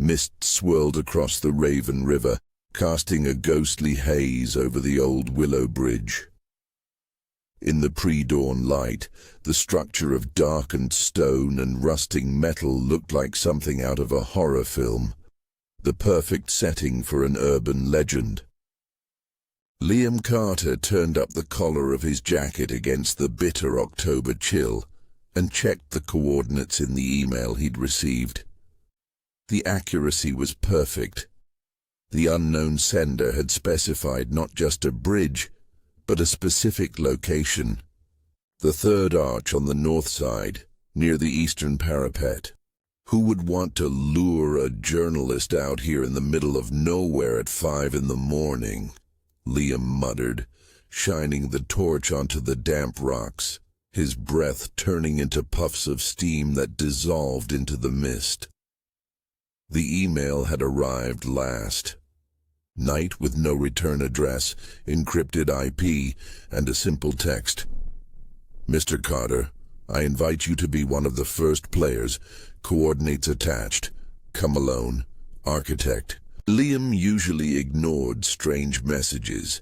Mist swirled across the Raven River, casting a ghostly haze over the old willow bridge. In the pre-dawn light, the structure of darkened stone and rusting metal looked like something out of a horror film, the perfect setting for an urban legend. Liam Carter turned up the collar of his jacket against the bitter October chill and checked the coordinates in the email he'd received. The accuracy was perfect. The unknown sender had specified not just a bridge, but a specific location. The third arch on the north side, near the eastern parapet. Who would want to lure a journalist out here in the middle of nowhere at 5 in the morning? Liam muttered, shining the torch onto the damp rocks, his breath turning into puffs of steam that dissolved into the mist. The email had arrived last. Night with no return address, encrypted IP, and a simple text. Mr. Carter, I invite you to be one of the first players. Coordinates attached. Come alone. Architect. Liam usually ignored strange messages,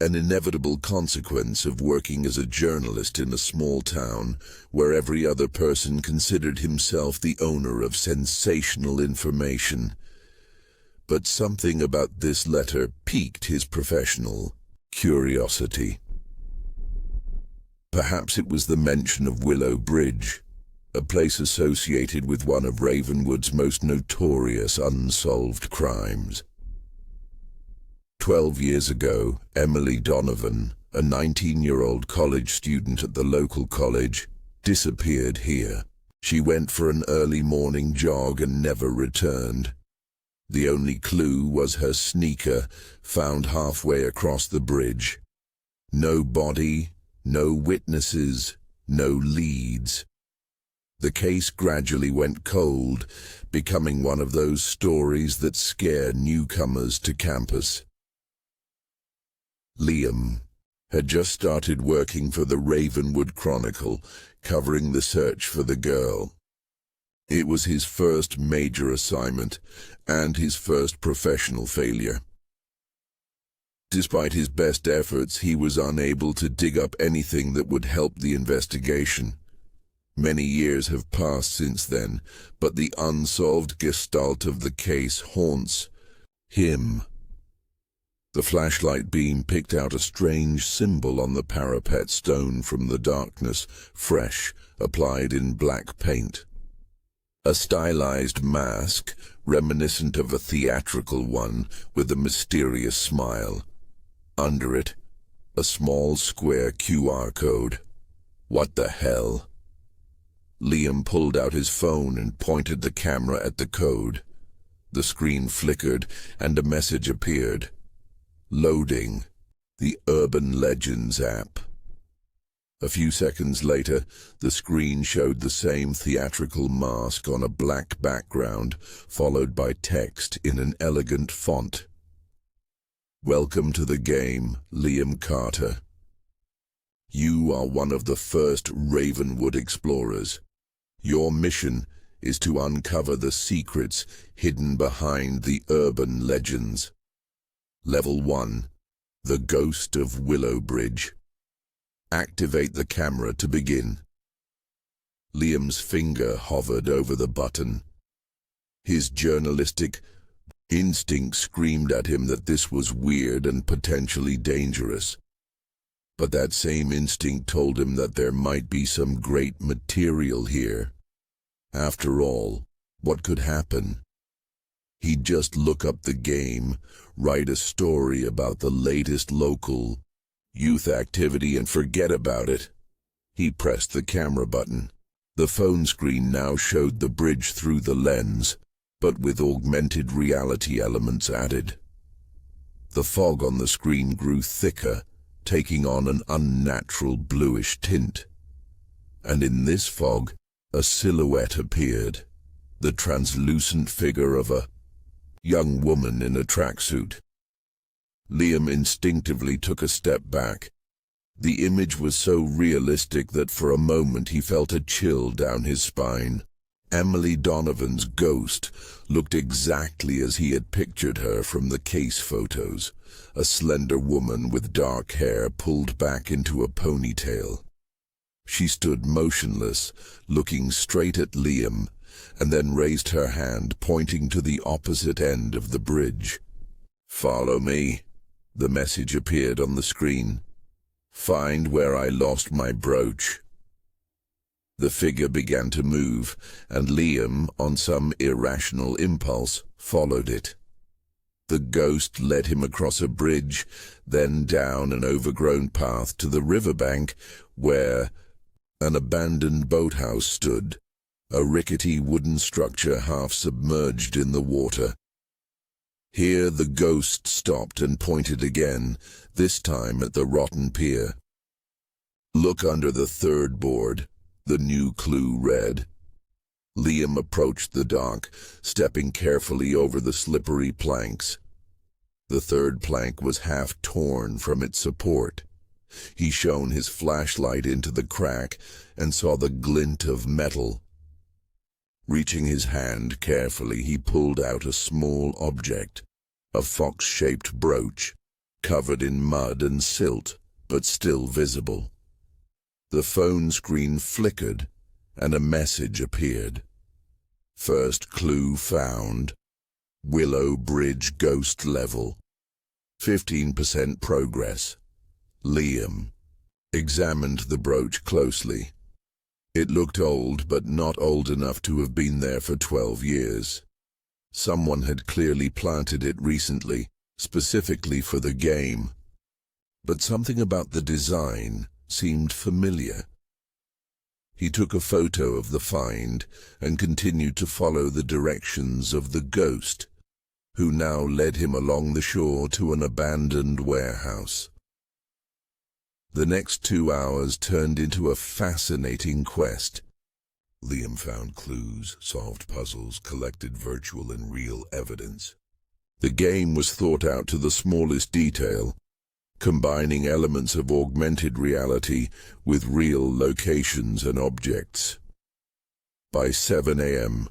an inevitable consequence of working as a journalist in a small town where every other person considered himself the owner of sensational information. But something about this letter piqued his professional curiosity. Perhaps it was the mention of Willow Bridge, a place associated with one of Ravenwood's most notorious unsolved crimes. 12 years ago, Emily Donovan, a 19-year-old college student at the local college, disappeared here. She went for an early morning jog and never returned. The only clue was her sneaker, found halfway across the bridge. No body, no witnesses, no leads. The case gradually went cold, becoming one of those stories that scare newcomers to campus. Liam had just started working for the Ravenwood Chronicle, covering the search for the girl. It was his first major assignment and his first professional failure. Despite his best efforts, he was unable to dig up anything that would help the investigation. Many years have passed since then, but the unsolved gestalt of the case haunts him. The flashlight beam picked out a strange symbol on the parapet stone from the darkness, fresh, applied in black paint. A stylized mask, reminiscent of a theatrical one, with a mysterious smile. Under it, a small square QR code. What the hell? Liam pulled out his phone and pointed the camera at the code. The screen flickered, and a message appeared. Loading. The Urban Legends app. A few seconds later, the screen showed the same theatrical mask on a black background, followed by text in an elegant font. Welcome to the game, Liam Carter. You are one of the first Ravenwood explorers. Your mission is to uncover the secrets hidden behind the urban legends. Level 1. The Ghost of Willow Bridge. Activate the camera to begin. Liam's finger hovered over the button. His journalistic instinct screamed at him that this was weird and potentially dangerous. But that same instinct told him that there might be some great material here. After all, what could happen? He'd just look up the game, write a story about the latest local youth activity and forget about it. He pressed the camera button. The phone screen now showed the bridge through the lens, but with augmented reality elements added. The fog on the screen grew thicker, taking on an unnatural bluish tint. And in this fog, a silhouette appeared, the translucent figure of a young woman in a tracksuit. Liam instinctively took a step back. The image was so realistic that for a moment he felt a chill down his spine. Emily Donovan's ghost looked exactly as he had pictured her from the case photos, a slender woman with dark hair pulled back into a ponytail. She stood motionless, looking straight at Liam, and then raised her hand, pointing to the opposite end of the bridge. "Follow me," the message appeared on the screen. "Find where I lost my brooch." The figure began to move, and Liam, on some irrational impulse, followed it. The ghost led him across a bridge, then down an overgrown path to the riverbank, where an abandoned boathouse stood, a rickety wooden structure half submerged in the water. Here the ghost stopped and pointed again, this time at the rotten pier. "Look under the third board," the new clue read. Liam approached the dock, stepping carefully over the slippery planks. The third plank was half torn from its support. He shone his flashlight into the crack and saw the glint of metal. Reaching his hand carefully, he pulled out a small object, a fox-shaped brooch, covered in mud and silt, but still visible. The phone screen flickered, and a message appeared. "First clue found. Willow Bridge ghost level. 15% progress. Liam." Examined the brooch closely. It looked old, but not old enough to have been there for 12 years. Someone had clearly planted it recently, specifically for the game. But something about the design seemed familiar. He took a photo of the find and continued to follow the directions of the ghost, who now led him along the shore to an abandoned warehouse. The next 2 hours turned into a fascinating quest. Liam found clues, solved puzzles, collected virtual and real evidence. The game was thought out to the smallest detail, combining elements of augmented reality with real locations and objects. By 7 a.m.,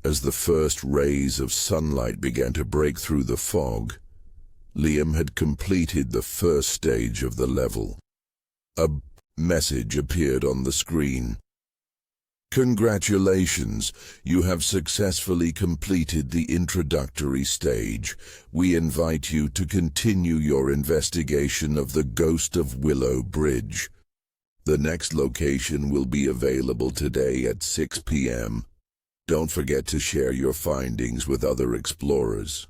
as the first rays of sunlight began to break through the fog, Liam had completed the first stage of the level. A message appeared on the screen. "Congratulations, you have successfully completed the introductory stage. We invite you to continue your investigation of the ghost of Willow Bridge. The next location will be available today at 6 p.m. Don't forget to share your findings with other explorers."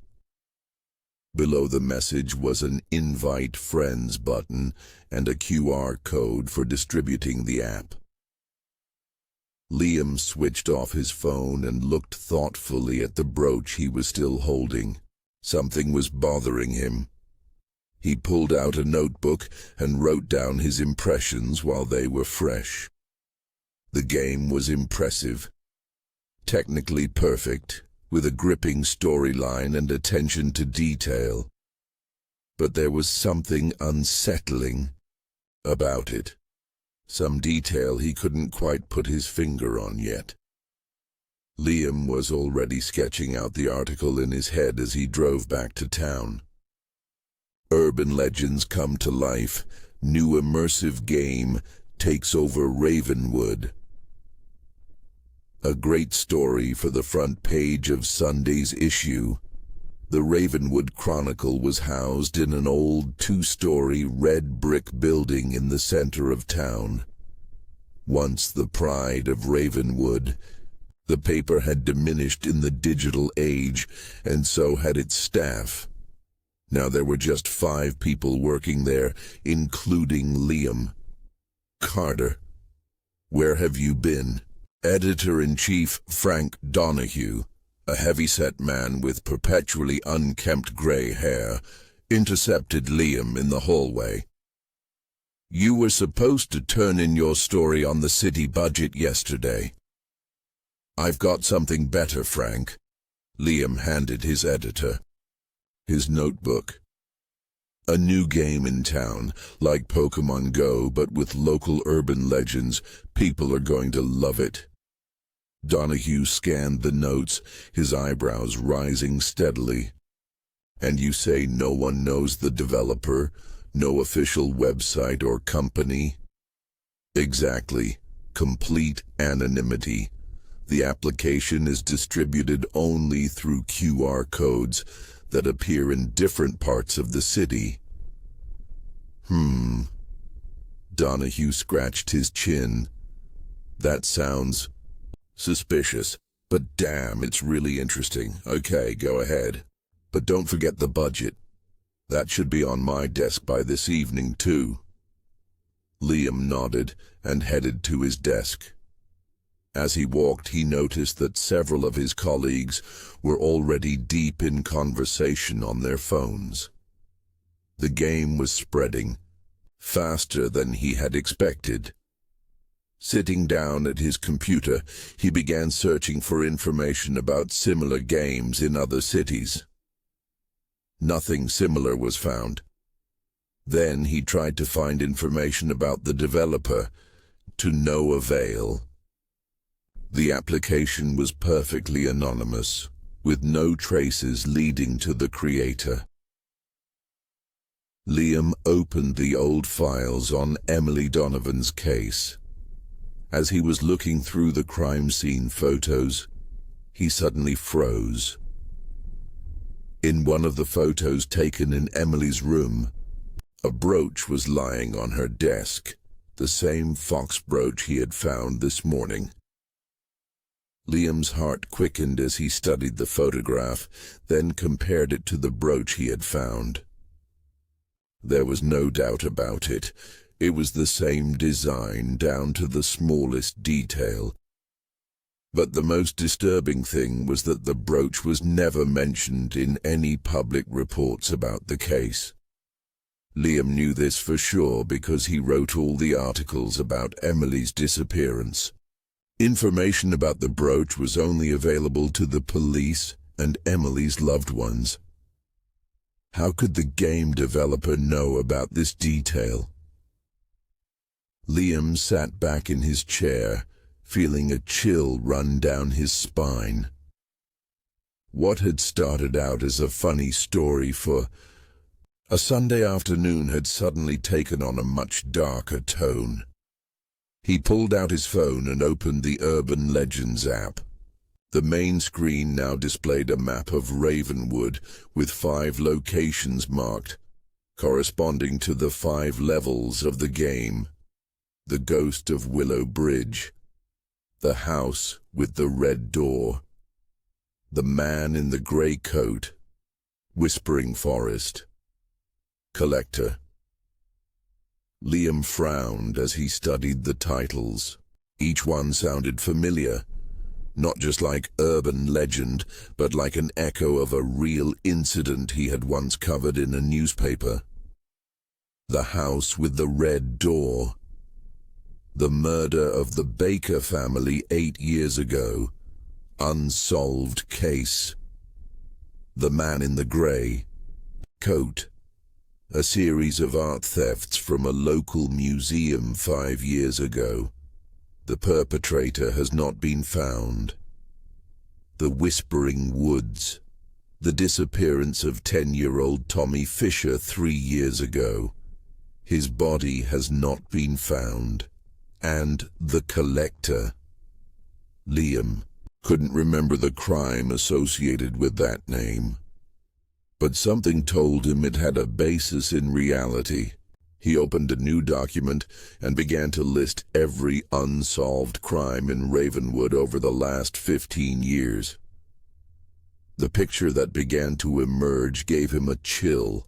Below the message was an Invite Friends button and a QR code for distributing the app. Liam switched off his phone and looked thoughtfully at the brooch he was still holding. Something was bothering him. He pulled out a notebook and wrote down his impressions while they were fresh. The game was impressive, technically perfect, with a gripping storyline and attention to detail. But there was something unsettling about it. Some detail he couldn't quite put his finger on yet. Liam was already sketching out the article in his head as he drove back to town. Urban legends come to life. New immersive game takes over Ravenwood. A great story for the front page of Sunday's issue. The Ravenwood Chronicle was housed in an old 2-story red brick building in the center of town. Once the pride of Ravenwood, the paper had diminished in the digital age, and so had its staff. Now there were just 5 people working there, including Liam. "Carter, where have you been?" Editor-in-Chief Frank Donahue, a heavy-set man with perpetually unkempt gray hair, intercepted Liam in the hallway. "You were supposed to turn in your story on the city budget yesterday." "I've got something better, Frank." Liam handed his editor his notebook. "A new game in town, like Pokemon Go, but with local urban legends. People are going to love it." Donahue scanned the notes, his eyebrows rising steadily. And you say no one knows the developer, no official website or company? Exactly. Complete anonymity. The application is distributed only through QR codes that appear in different parts of the city. Donahue scratched his chin. That sounds suspicious, but damn, it's really interesting. Okay, go ahead. But don't forget the budget. That should be on my desk by this evening, too. Liam nodded and headed to his desk. As he walked, he noticed that several of his colleagues were already deep in conversation on their phones. The game was spreading, faster than he had expected. Sitting down at his computer, he began searching for information about similar games in other cities. Nothing similar was found. Then he tried to find information about the developer, to no avail. The application was perfectly anonymous, with no traces leading to the creator. Liam opened the old files on Emily Donovan's case. As he was looking through the crime scene photos, he suddenly froze. In one of the photos taken in Emily's room, a brooch was lying on her desk, the same fox brooch he had found this morning. Liam's heart quickened as he studied the photograph, then compared it to the brooch he had found. There was no doubt about it. It was the same design down to the smallest detail. But the most disturbing thing was that the brooch was never mentioned in any public reports about the case. Liam knew this for sure because he wrote all the articles about Emily's disappearance. Information about the brooch was only available to the police and Emily's loved ones. How could the game developer know about this detail? Liam sat back in his chair, feeling a chill run down his spine. What had started out as a funny story for a Sunday afternoon had suddenly taken on a much darker tone. He pulled out his phone and opened the Urban Legends app. The main screen now displayed a map of Ravenwood with 5 locations marked, corresponding to the 5 levels of the game. The Ghost of Willow Bridge, the house with the red door, the man in the grey coat, Whispering Forest, Collector. Liam frowned as he studied the titles. Each one sounded familiar, not just like urban legend, but like an echo of a real incident he had once covered in a newspaper. The house with the red door. The murder of the Baker family 8 years ago. Unsolved case. The man in the grey coat. A series of art thefts from a local museum 5 years ago. The perpetrator has not been found. The Whispering Woods. The disappearance of 10-year-old Tommy Fisher 3 years ago. His body has not been found. And the Collector. Liam couldn't remember the crime associated with that name. But something told him it had a basis in reality. He opened a new document and began to list every unsolved crime in Ravenwood over the last 15 years. The picture that began to emerge gave him a chill.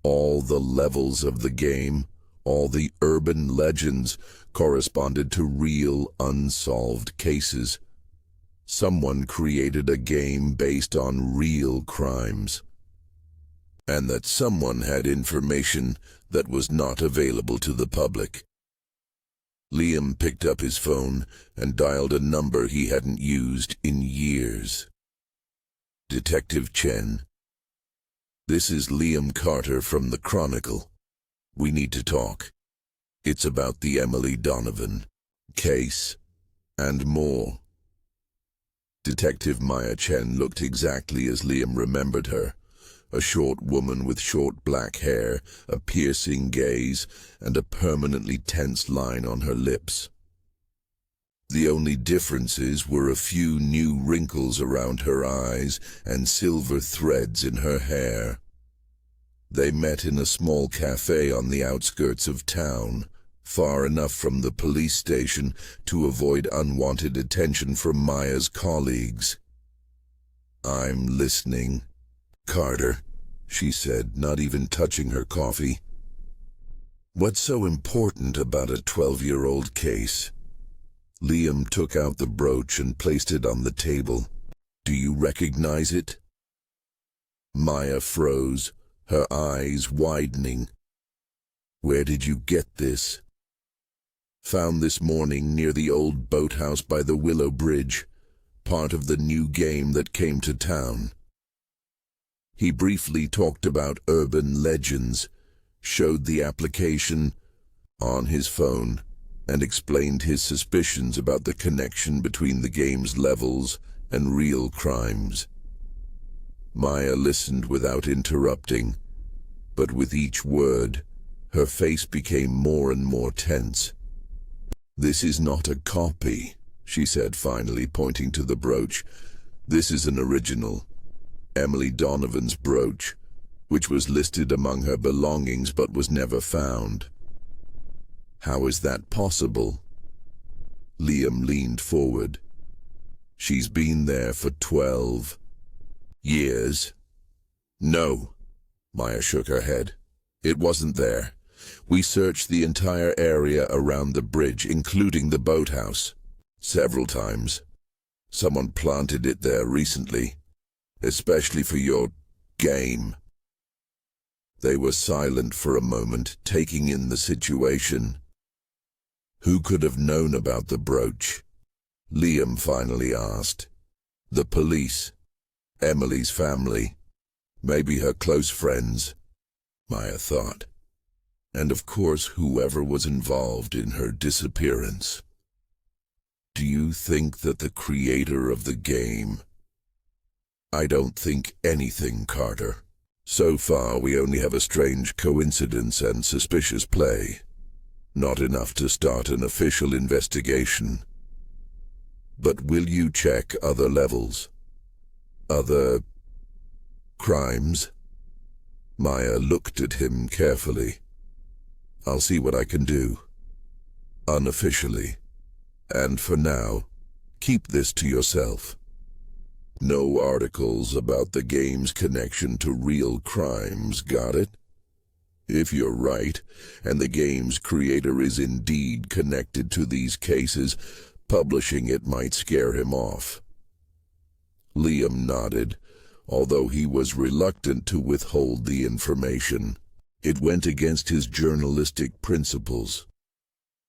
All the levels of the game, all the urban legends, corresponded to real unsolved cases. Someone created a game based on real crimes. And that someone had information that was not available to the public. Liam picked up his phone and dialed a number he hadn't used in years. Detective Chen. This is Liam Carter from the Chronicle. We need to talk. It's about the Emily Donovan case and more. Detective Maya Chen looked exactly as Liam remembered her. A short woman with short black hair, a piercing gaze, and a permanently tense line on her lips. The only differences were a few new wrinkles around her eyes and silver threads in her hair. They met in a small cafe on the outskirts of town, far enough from the police station to avoid unwanted attention from Maya's colleagues. "I'm listening, Carter," she said, not even touching her coffee. "What's so important about a 12-year-old case?" Liam took out the brooch and placed it on the table. "Do you recognize it?" Maya froze, her eyes widening. "Where did you get this?" "Found this morning near the old boathouse by the Willow Bridge, part of the new game that came to town." He briefly talked about urban legends, showed the application on his phone, and explained his suspicions about the connection between the game's levels and real crimes. Maya listened without interrupting, but with each word, her face became more and more tense. "This is not a copy," she said finally, pointing to the brooch. "This is an original, Emily Donovan's brooch, which was listed among her belongings but was never found." "How is that possible?" Liam leaned forward. "She's been there for 12 years. "No," Maya shook her head. "It wasn't there. We searched the entire area around the bridge, including the boathouse, several times. Someone planted it there recently, especially for your game." They were silent for a moment, taking in the situation. "Who could have known about the brooch?" Liam finally asked. "The police, Emily's family, maybe her close friends," Maya thought. "And of course whoever was involved in her disappearance." "Do you think that the creator of the game?" "I don't think anything, Carter. So far we only have a strange coincidence and suspicious play. Not enough to start an official investigation." "But will you check other levels? Other crimes?" Maya looked at him carefully. "I'll see what I can do. Unofficially. And for now, keep this to yourself. No articles about the game's connection to real crimes, got it? If you're right, and the game's creator is indeed connected to these cases, publishing it might scare him off." Liam nodded, although he was reluctant to withhold the information. It went against his journalistic principles.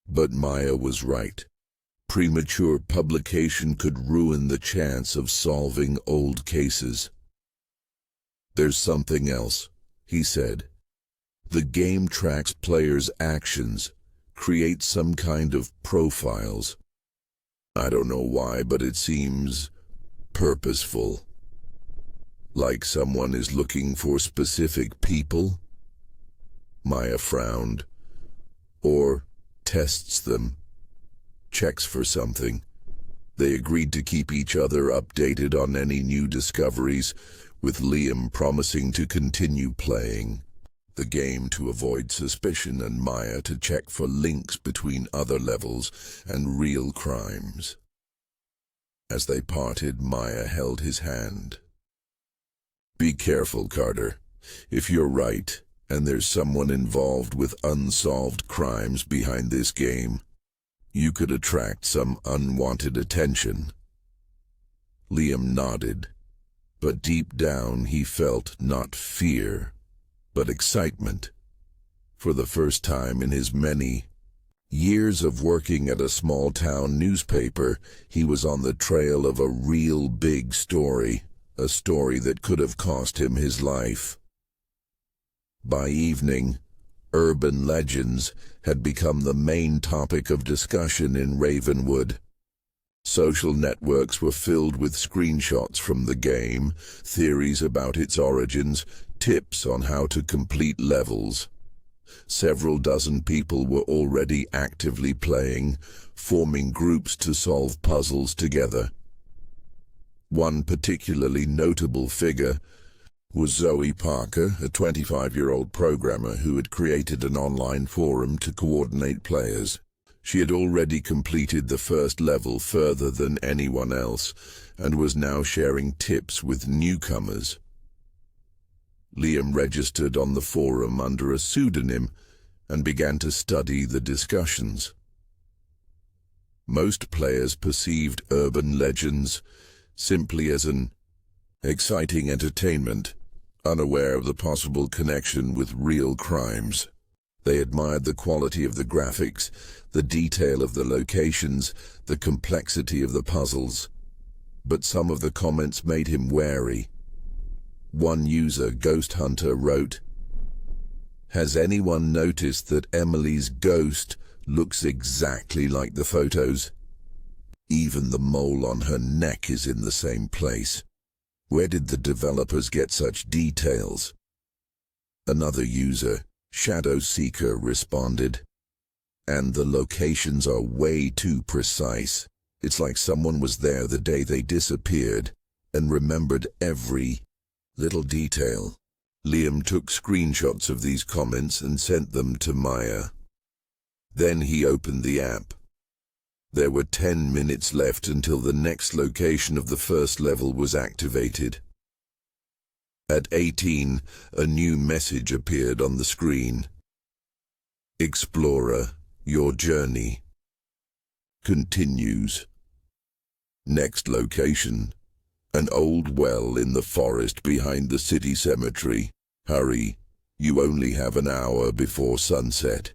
But Maya was right. Premature publication could ruin the chance of solving old cases. "There's something else," he said. "The game tracks players' actions, creates some kind of profiles. I don't know why, but it seems purposeful. Like someone is looking for specific people." Maya frowned. "Or tests them. Checks for something. They agreed to keep each other updated on any new discoveries, with Liam promising to continue playing the game to avoid suspicion and Maya to check for links between other levels and real crimes." As they parted, Maya held his hand. "Be careful, Carter. If you're right, and there's someone involved with unsolved crimes behind this game, you could attract some unwanted attention." Liam nodded, but deep down he felt not fear, but excitement. For the first time in his many years of working at a small-town newspaper, he was on the trail of a real big story, a story that could have cost him his life. By evening, urban legends had become the main topic of discussion in Ravenwood. Social networks were filled with screenshots from the game, theories about its origins, tips on how to complete levels. Several dozen people were already actively playing, forming groups to solve puzzles together. One particularly notable figure was Zoey Parker, a 25-year-old programmer who had created an online forum to coordinate players. She had already completed the first level further than anyone else, and was now sharing tips with newcomers. Liam registered on the forum under a pseudonym and began to study the discussions. Most players perceived urban legends simply as an exciting entertainment, unaware of the possible connection with real crimes. They admired the quality of the graphics, the detail of the locations, the complexity of the puzzles. But some of the comments made him wary. One user, Ghost Hunter, wrote, "Has anyone noticed that Emily's ghost looks exactly like the photos? Even the mole on her neck is in the same place. Where did the developers get such details?" Another user, Shadow Seeker, responded, "And the locations are way too precise. It's like someone was there the day they disappeared and remembered every little detail." Liam took screenshots of these comments and sent them to Maya. Then he opened the app. There were 10 minutes left until the next location of the first level was activated. At 18, a new message appeared on the screen. "Explorer, your journey continues. Next location, an old well in the forest behind the city cemetery. Hurry, you only have an hour before sunset."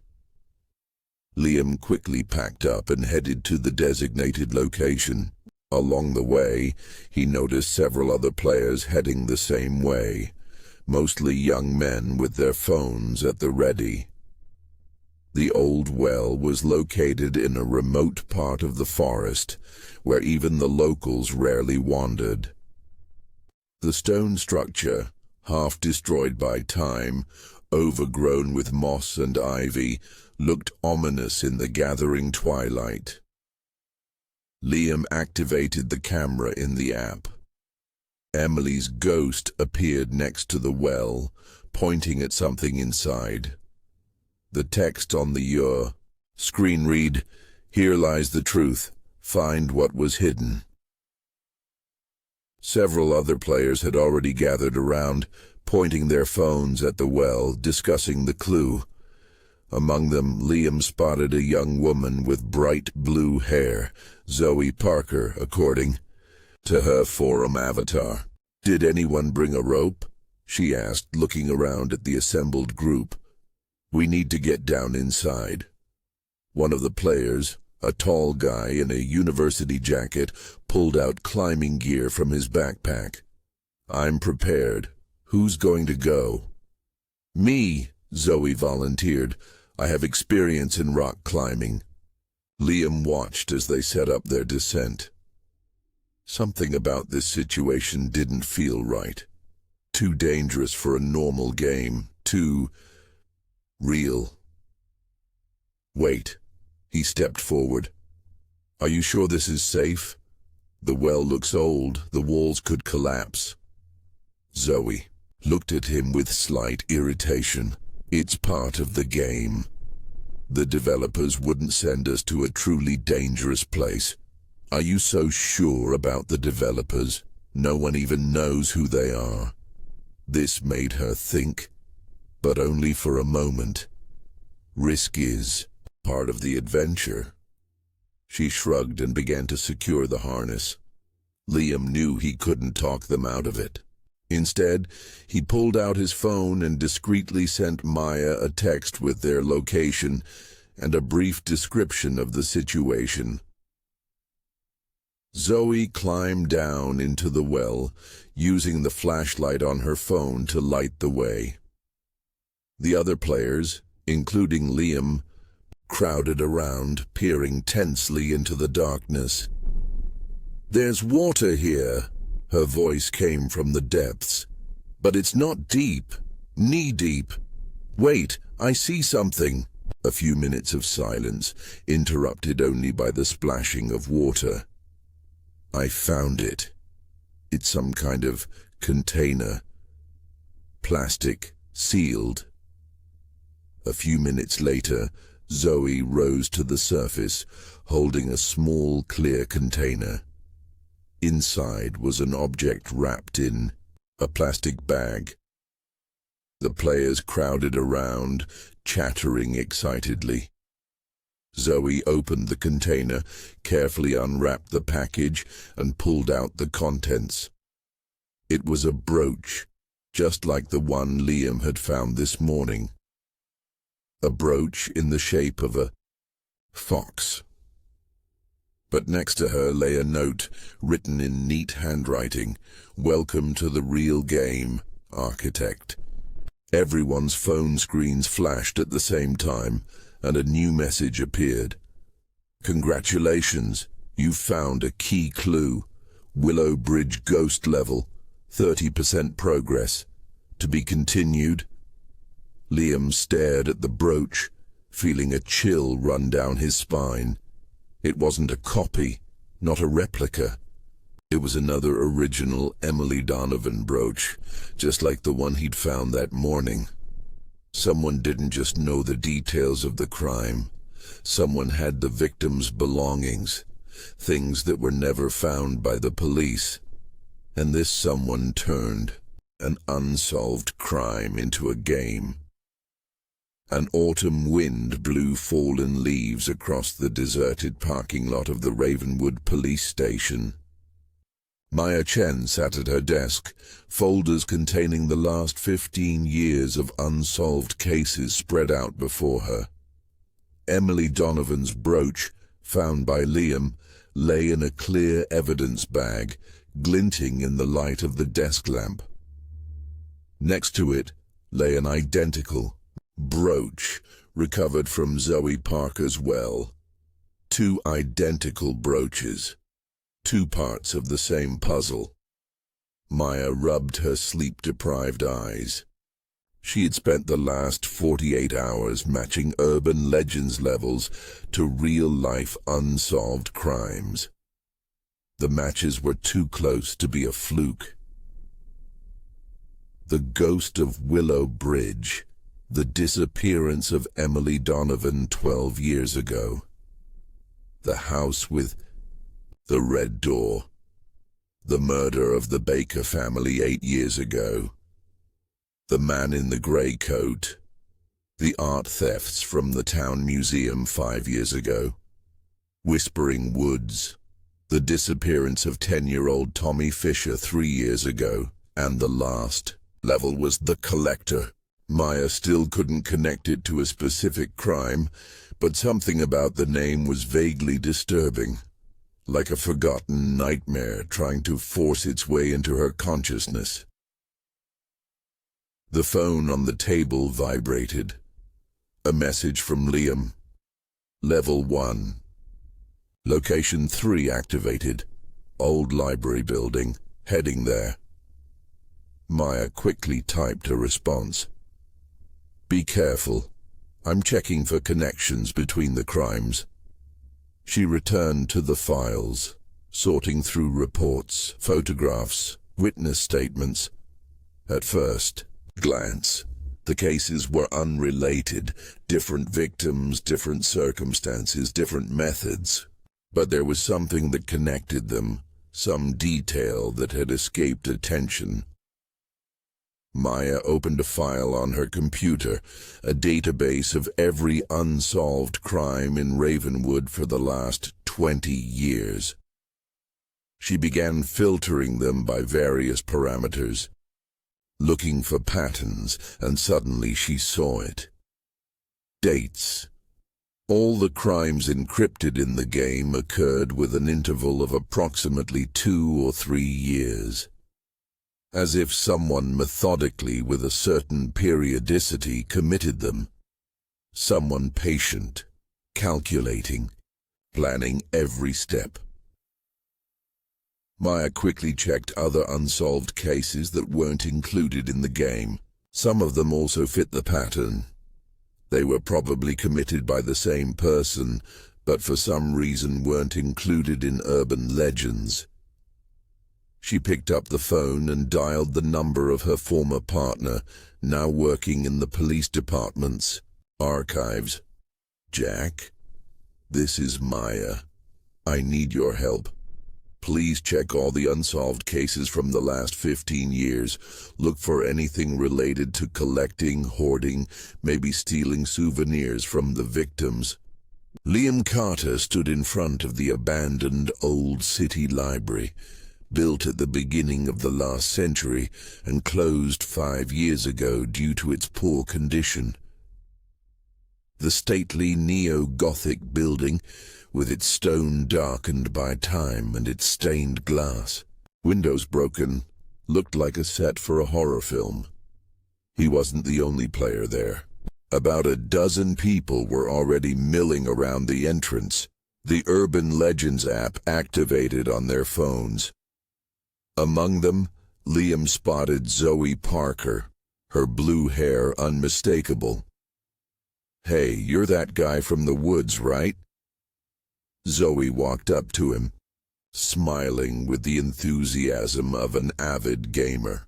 Liam quickly packed up and headed to the designated location. Along the way, he noticed several other players heading the same way, mostly young men with their phones at the ready. The old well was located in a remote part of the forest, where even the locals rarely wandered. The stone structure, half destroyed by time, overgrown with moss and ivy, looked ominous in the gathering twilight. Liam activated the camera in the app. Emily's ghost appeared next to the well, pointing at something inside. The text on the screen read, "Here lies the truth. Find what was hidden." Several other players had already gathered around, pointing their phones at the well, discussing the clue. Among them, Liam spotted a young woman with bright blue hair, Zoey Parker, according to her forum avatar. "Did anyone bring a rope?" she asked, looking around at the assembled group. "We need to get down inside." One of the players, a tall guy in a university jacket, pulled out climbing gear from his backpack. "I'm prepared. Who's going to go?" "Me," Zoey volunteered. "I have experience in rock climbing." Liam watched as they set up their descent. Something about this situation didn't feel right. Too dangerous for a normal game. Too real. "Wait." He stepped forward. "Are you sure this is safe? The well looks old. The walls could collapse." Zoey looked at him with slight irritation. "It's part of the game. The developers wouldn't send us to a truly dangerous place." "Are you so sure about the developers? No one even knows who they are." This made her think, but only for a moment. Risk is part of the adventure. She shrugged and began to secure the harness. Liam knew he couldn't talk them out of it. Instead, he pulled out his phone and discreetly sent Maya a text with their location and a brief description of the situation. Zoey climbed down into the well, using the flashlight on her phone to light the way. The other players, including Liam, crowded around, peering tensely into the darkness. "There's water here," her voice came from the depths. "But it's not deep, knee-deep. Wait, I see something." A few minutes of silence, interrupted only by the splashing of water. "I found it. It's some kind of container. Plastic, sealed." A few minutes later, Zoey rose to the surface, holding a small, clear container. Inside was an object wrapped in a plastic bag. The players crowded around, chattering excitedly. Zoey opened the container, carefully unwrapped the package, and pulled out the contents. It was a brooch, just like the one Liam had found this morning. A brooch in the shape of a fox. But next to her lay a note, written in neat handwriting, "Welcome to the real game, Architect." Everyone's phone screens flashed at the same time, and a new message appeared. "Congratulations, you've found a key clue. Willow Bridge ghost level, 30% progress. To be continued." Liam stared at the brooch, feeling a chill run down his spine. It wasn't a copy, not a replica. It was another original Emily Donovan brooch, just like the one he'd found that morning. Someone didn't just know the details of the crime. Someone had the victim's belongings, things that were never found by the police. And this someone turned an unsolved crime into a game. An autumn wind blew fallen leaves across the deserted parking lot of the Ravenwood police station. Maya Chen sat at her desk, folders containing the last 15 years of unsolved cases spread out before her. Emily Donovan's brooch, found by Liam, lay in a clear evidence bag, glinting in the light of the desk lamp. Next to it lay an identical brooch, recovered from Zoey Parker's well. Two identical brooches. Two parts of the same puzzle. Maya rubbed her sleep-deprived eyes. She had spent the last 48 hours matching urban legends levels to real-life unsolved crimes. The matches were too close to be a fluke. The ghost of Willow Bridge, the disappearance of Emily Donovan 12 years ago. The house with the red door. The murder of the Baker family 8 years ago. The man in the grey coat. The art thefts from the town museum 5 years ago. Whispering Woods. The disappearance of 10-year-old Tommy Fisher 3 years ago. And the last level was the collector. Maya still couldn't connect it to a specific crime, but something about the name was vaguely disturbing. Like a forgotten nightmare trying to force its way into her consciousness. The phone on the table vibrated. A message from Liam. Level 1. Location 3 activated. Old library building. Heading there. Maya quickly typed a response. "Be careful. I'm checking for connections between the crimes." She returned to the files, sorting through reports, photographs, witness statements. At first glance, the cases were unrelated, different victims, different circumstances, different methods. But there was something that connected them, some detail that had escaped attention. Maya opened a file on her computer, a database of every unsolved crime in Ravenwood for the last 20 years. She began filtering them by various parameters, looking for patterns, and suddenly she saw it. Dates. All the crimes encrypted in the game occurred with an interval of approximately 2 or 3 years. As if someone methodically with a certain periodicity committed them. Someone patient, calculating, planning every step. Maya quickly checked other unsolved cases that weren't included in the game. Some of them also fit the pattern. They were probably committed by the same person, but for some reason weren't included in urban legends. She picked up the phone and dialed the number of her former partner, now working in the police department's archives. "Jack, this is Maya. I need your help. Please check all the unsolved cases from the last 15 years. Look for anything related to collecting, hoarding, maybe stealing souvenirs from the victims." Liam Carter stood in front of the abandoned old city library, built at the beginning of the last century and closed 5 years ago due to its poor condition. The stately neo-Gothic building, with its stone darkened by time and its stained glass, windows broken, looked like a set for a horror film. He wasn't the only player there. About a dozen people were already milling around the entrance, the Urban Legends app activated on their phones. Among them, Liam spotted Zoey Parker, her blue hair unmistakable. "Hey, you're that guy from the woods, right?" Zoey walked up to him, smiling with the enthusiasm of an avid gamer.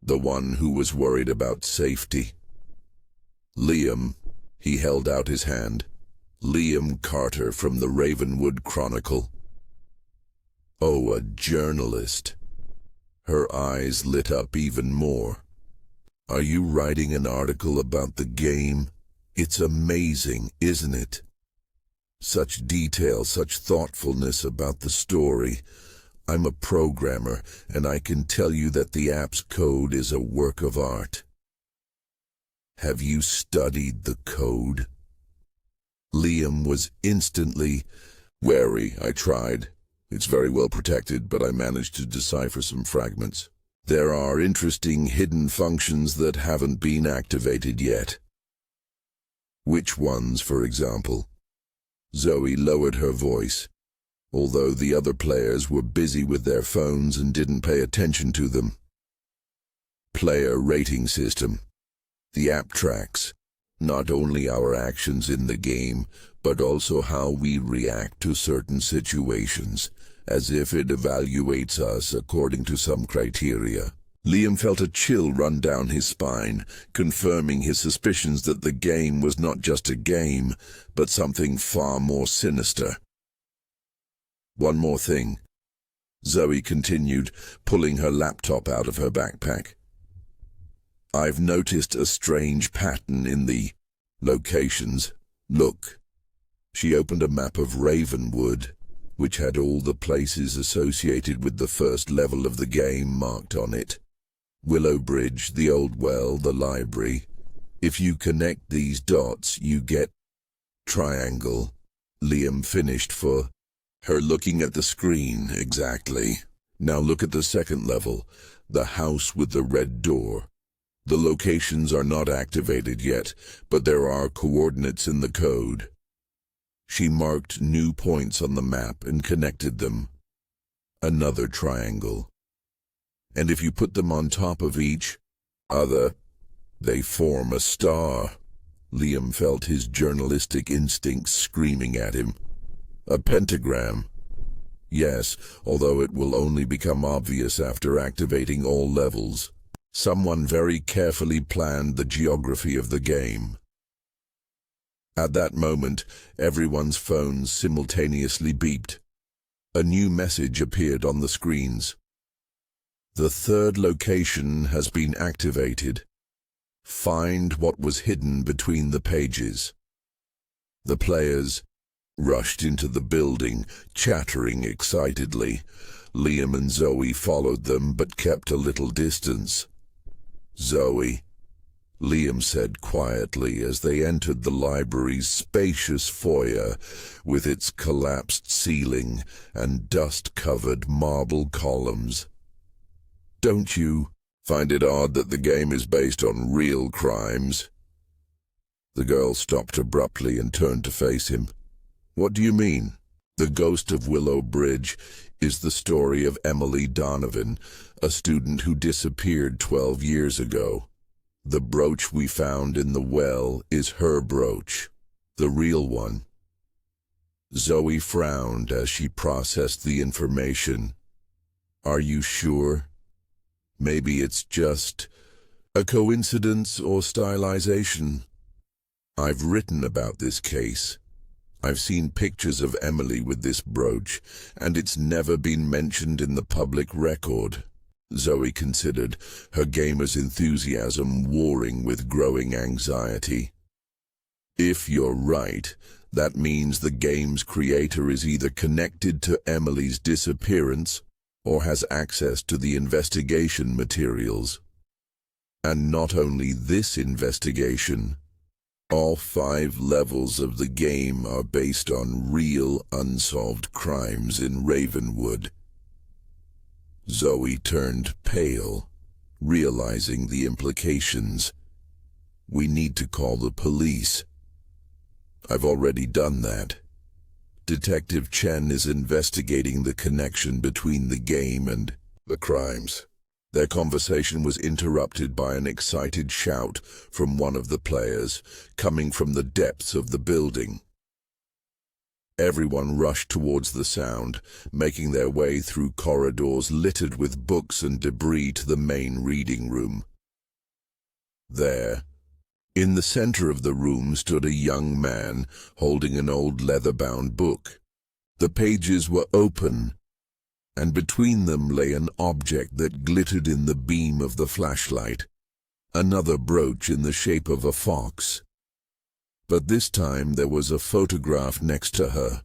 The one who was worried about safety. "Liam," he held out his hand. "Liam Carter from the Ravenwood Chronicle." "Oh, a journalist." Her eyes lit up even more. "Are you writing an article about the game? It's amazing, isn't it? Such detail, such thoughtfulness about the story. I'm a programmer, and I can tell you that the app's code is a work of art." "Have you studied the code?" Liam was instantly wary. "I tried. It's very well protected, but I managed to decipher some fragments. There are interesting hidden functions that haven't been activated yet." "Which ones, for example?" Zoey lowered her voice, although the other players were busy with their phones and didn't pay attention to them. "Player rating system. The app tracks not only our actions in the game, but also how we react to certain situations, as if it evaluates us according to some criteria." Liam felt a chill run down his spine, confirming his suspicions that the game was not just a game, but something far more sinister. "One more thing," Zoey continued, pulling her laptop out of her backpack. "I've noticed a strange pattern in the locations. Look." She opened a map of Ravenwood, which had all the places associated with the first level of the game marked on it. Willow Bridge, the old well, the library. If you connect these dots, you get triangle. Liam finished for her, looking at the screen. "Exactly. Now look at the second level, the house with the red door. The locations are not activated yet, but there are coordinates in the code." She marked new points on the map and connected them. Another triangle. "And if you put them on top of each other, they form a star." Liam felt his journalistic instincts screaming at him. "A pentagram." "Yes, although it will only become obvious after activating all levels. Someone very carefully planned the geography of the game." At that moment, everyone's phones simultaneously beeped. A new message appeared on the screens. "The third location has been activated. Find what was hidden between the pages." The players rushed into the building, chattering excitedly. Liam and Zoey followed them, but kept a little distance. "Zoey," Liam said quietly as they entered the library's spacious foyer with its collapsed ceiling and dust-covered marble columns. "Don't you find it odd that the game is based on real crimes?" The girl stopped abruptly and turned to face him. "What do you mean?" The Ghost of Willow Bridge is the story of Emily Donovan, a student who disappeared 12 years ago. The brooch we found in the well is her brooch, the real one. Zoey frowned as she processed the information. Are you sure? Maybe it's just a coincidence or stylization. I've written about this case. I've seen pictures of Emily with this brooch, and it's never been mentioned in the public record. Zoey considered, her gamer's enthusiasm warring with growing anxiety. If you're right, that means the game's creator is either connected to Emily's disappearance or has access to the investigation materials. And not only this investigation, all 5 levels of the game are based on real unsolved crimes in Ravenwood. Zoey turned pale, realizing the implications. We need to call the police. I've already done that. Detective Chen is investigating the connection between the game and the crimes. Their conversation was interrupted by an excited shout from one of the players, coming from the depths of the building. Everyone rushed towards the sound, making their way through corridors littered with books and debris to the main reading room. There, in the center of the room, stood a young man holding an old leather-bound book. The pages were open, and between them lay an object that glittered in the beam of the flashlight, another brooch in the shape of a fox. But this time there was a photograph next to her,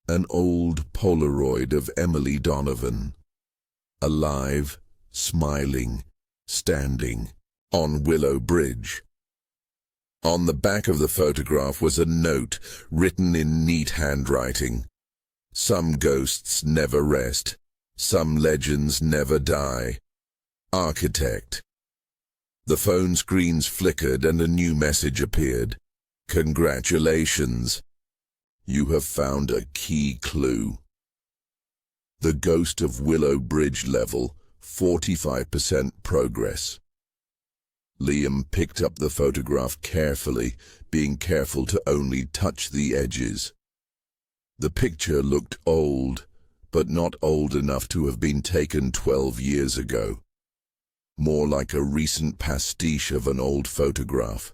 an old Polaroid of Emily Donovan, alive, smiling, standing on Willow Bridge. On the back of the photograph was a note written in neat handwriting. Some ghosts never rest. Some legends never die. Architect. The phone screens flickered and a new message appeared. Congratulations. You have found a key clue. The Ghost of Willow Bridge level, 45% progress. Liam picked up the photograph carefully, being careful to only touch the edges. The picture looked old, but not old enough to have been taken 12 years ago. More like a recent pastiche of an old photograph.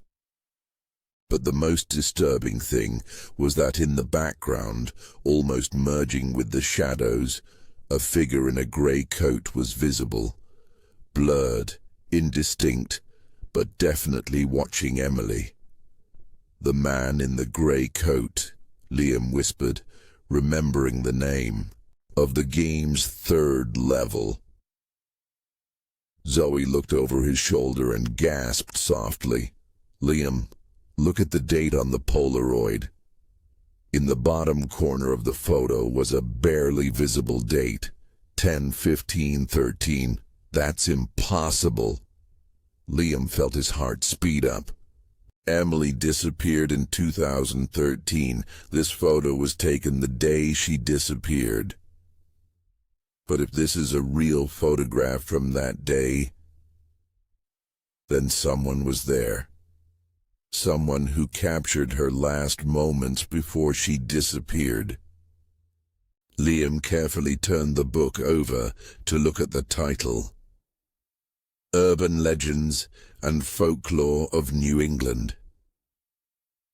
But the most disturbing thing was that in the background, almost merging with the shadows, a figure in a grey coat was visible. Blurred, indistinct, but definitely watching Emily. The man in the grey coat, Liam whispered, remembering the name, of the game's 3rd level. Zoey looked over his shoulder and gasped softly. Liam, look at the date on the Polaroid. In the bottom corner of the photo was a barely visible date, 10/15/13. That's impossible. Liam felt his heart speed up. Emily disappeared in 2013. This photo was taken the day she disappeared. But if this is a real photograph from that day, then someone was there. Someone who captured her last moments before she disappeared. Liam carefully turned the book over to look at the title. Urban Legends and Folklore of New England.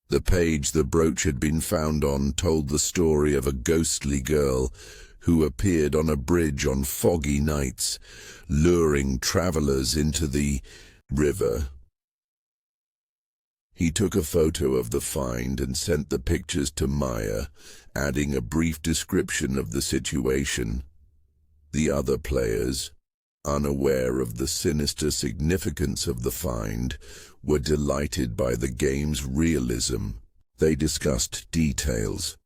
The page the brooch had been found on told the story of a ghostly girl who appeared on a bridge on foggy nights, luring travelers into the river. He took a photo of the find and sent the pictures to Maya, adding a brief description of the situation. The other players, unaware of the sinister significance of the find, were delighted by the game's realism. They discussed details,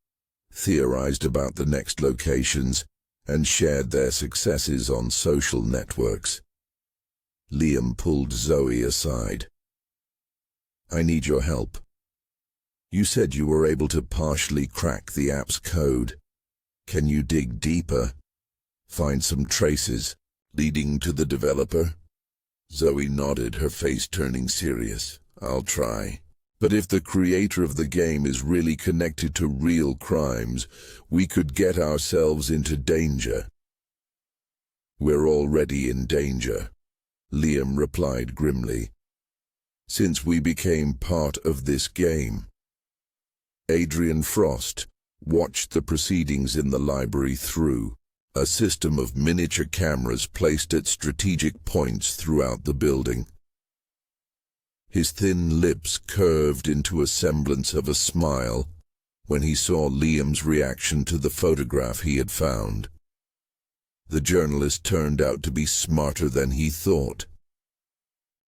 theorized about the next locations, and shared their successes on social networks. Liam pulled Zoey aside. I need your help. You said you were able to partially crack the app's code. Can you dig deeper? Find some traces leading to the developer? Zoey nodded, her face turning serious. I'll try. But if the creator of the game is really connected to real crimes, we could get ourselves into danger. We're already in danger, Liam replied grimly, since we became part of this game. Adrian Frost watched the proceedings in the library through a system of miniature cameras placed at strategic points throughout the building. His thin lips curved into a semblance of a smile when he saw Liam's reaction to the photograph he had found. The journalist turned out to be smarter than he thought.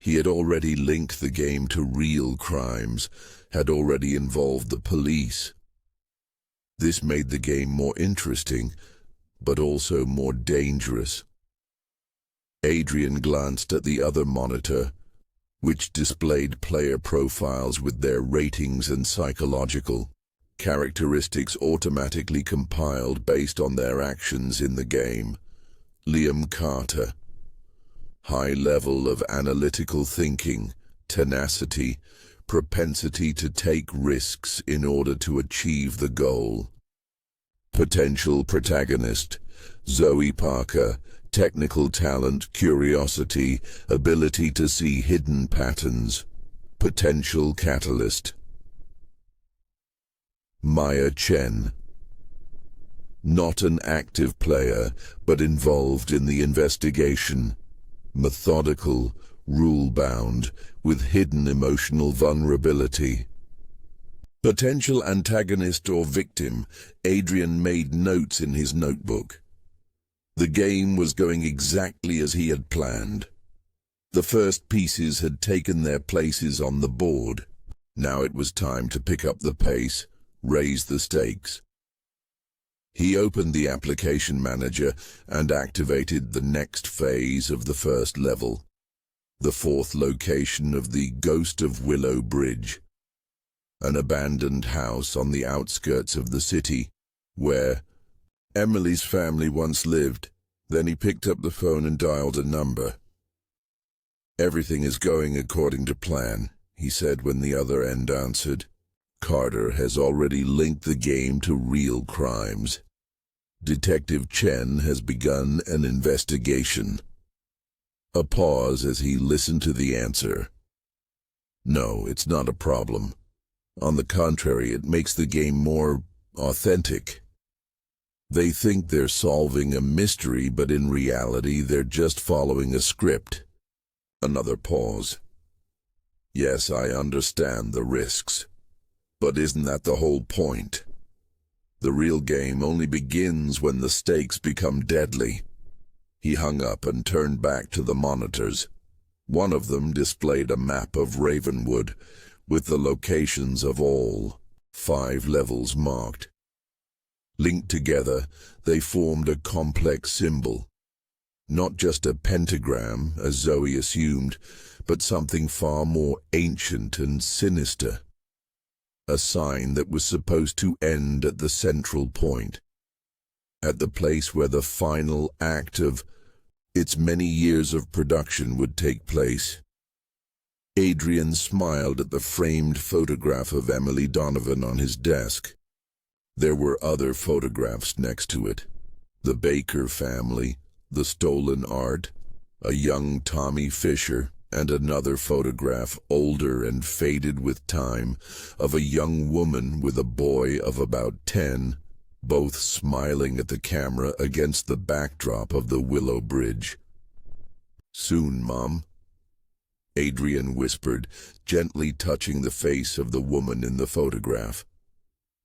He had already linked the game to real crimes, had already involved the police. This made the game more interesting, but also more dangerous. Adrian glanced at the other monitor, which displayed player profiles with their ratings and psychological characteristics automatically compiled based on their actions in the game. Liam Carter. High level of analytical thinking, tenacity, propensity to take risks in order to achieve the goal. Potential protagonist, Zoey Parker. Technical talent, curiosity, ability to see hidden patterns. Potential catalyst. Maya Chen. Not an active player, but involved in the investigation. Methodical, rule-bound, with hidden emotional vulnerability. Potential antagonist or victim, Adrian made notes in his notebook. The game was going exactly as he had planned. The first pieces had taken their places on the board. Now it was time to pick up the pace, raise the stakes. He opened the application manager and activated the next phase of the first level, the fourth location of the Ghost of Willow Bridge, an abandoned house on the outskirts of the city, where Emily's family once lived. Then he picked up the phone and dialed a number. Everything is going according to plan, he said when the other end answered. Carter has already linked the game to real crimes. Detective Chen has begun an investigation. A pause as he listened to the answer. No, it's not a problem. On the contrary, it makes the game more authentic. They think they're solving a mystery, but in reality they're just following a script. Another pause. Yes, I understand the risks. But isn't that the whole point? The real game only begins when the stakes become deadly. He hung up and turned back to the monitors. One of them displayed a map of Ravenwood, with the locations of all 5 levels marked. Linked together, they formed a complex symbol. Not just a pentagram, as Zoey assumed, but something far more ancient and sinister. A sign that was supposed to end at the central point, at the place where the final act of its many years of production would take place. Adrian smiled at the framed photograph of Emily Donovan on his desk. There were other photographs next to it. The Baker family, the stolen art, a young Tommy Fisher, and another photograph, older and faded with time, of a young woman with a boy of about 10, both smiling at the camera against the backdrop of the Willow Bridge. Soon, Mom, Adrian whispered, gently touching the face of the woman in the photograph.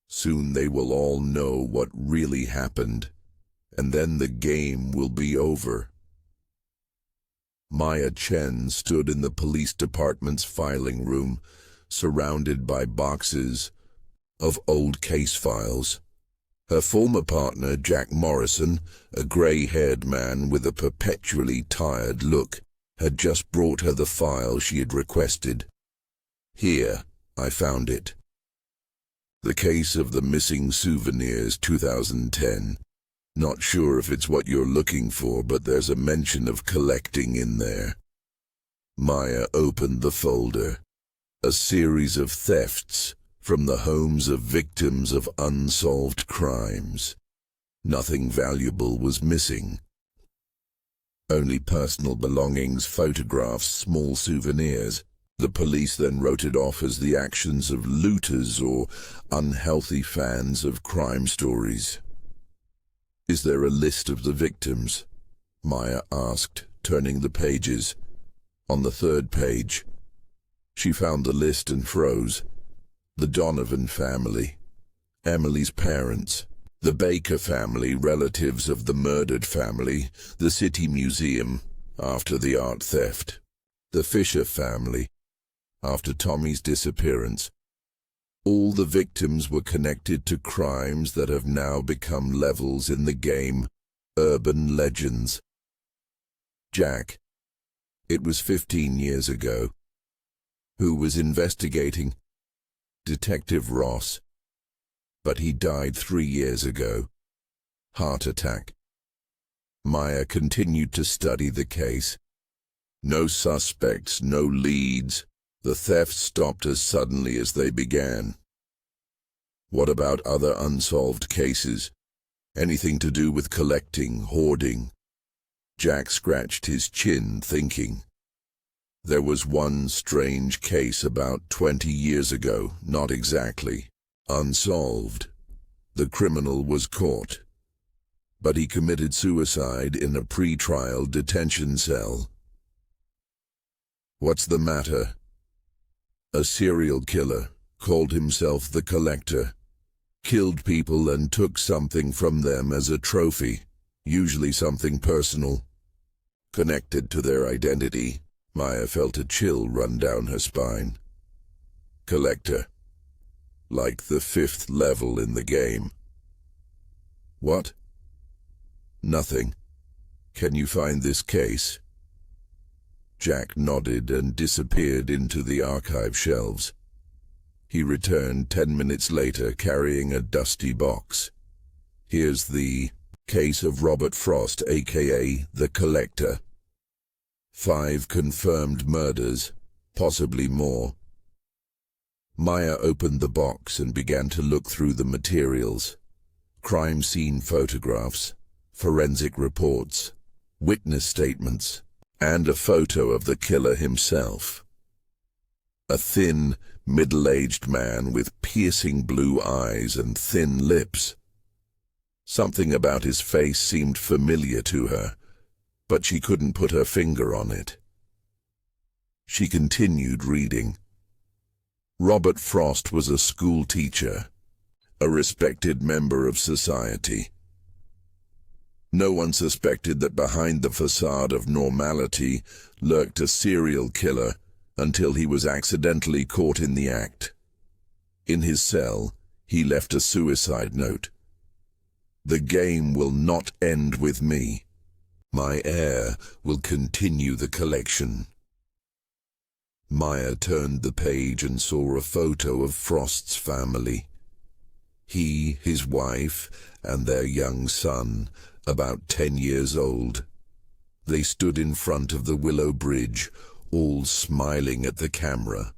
Soon they will all know what really happened, and then the game will be over. Maya Chen stood in the police department's filing room, surrounded by boxes of old case files. Her former partner, Jack Morrison, a grey-haired man with a perpetually tired look, had just brought her the file she had requested. Here, I found it. The case of the missing souvenirs 2010. Not sure if it's what you're looking for, but there's a mention of collecting in there. Maya opened the folder. A series of thefts from the homes of victims of unsolved crimes. Nothing valuable was missing. Only personal belongings, photographs, small souvenirs. The police then wrote it off as the actions of looters or unhealthy fans of crime stories. "Is there a list of the victims?" Maya asked, turning the pages. On the third page, she found the list and froze. The Donovan family, Emily's parents, the Baker family, relatives of the murdered family, the City Museum, after the art theft, the Fisher family, after Tommy's disappearance. All the victims were connected to crimes that have now become levels in the game, urban legends. Jack. It was 15 years ago. Who was investigating? Detective Ross. But he died 3 years ago. Heart attack. Maya continued to study the case. No suspects, no leads. The theft stopped as suddenly as they began. What about other unsolved cases? Anything to do with collecting, hoarding? Jack scratched his chin, thinking. There was one strange case about 20 years ago, not exactly unsolved. The criminal was caught, but he committed suicide in a pre-trial detention cell. What's the matter? A serial killer, called himself the Collector, killed people and took something from them as a trophy, usually something personal, connected to their identity. Maya felt a chill run down her spine. Collector. Like the 5th level in the game. What? Nothing. Can you find this case? Jack nodded and disappeared into the archive shelves. He returned 10 minutes later carrying a dusty box. Here's the case of Robert Frost, aka the Collector. 5 confirmed murders, possibly more. Maya opened the box and began to look through the materials. Crime scene photographs, forensic reports, witness statements, and a photo of the killer himself. A thin, middle-aged man with piercing blue eyes and thin lips. Something about his face seemed familiar to her, but she couldn't put her finger on it. She continued reading. Robert Frost was a school teacher, a respected member of society. No one suspected that behind the facade of normality lurked a serial killer until he was accidentally caught in the act. In his cell, he left a suicide note. "The game will not end with me. My heir will continue the collection." Maya turned the page and saw a photo of Frost's family. He, his wife, and their young son, about 10 years old. They stood in front of the Willow Bridge, all smiling at the camera.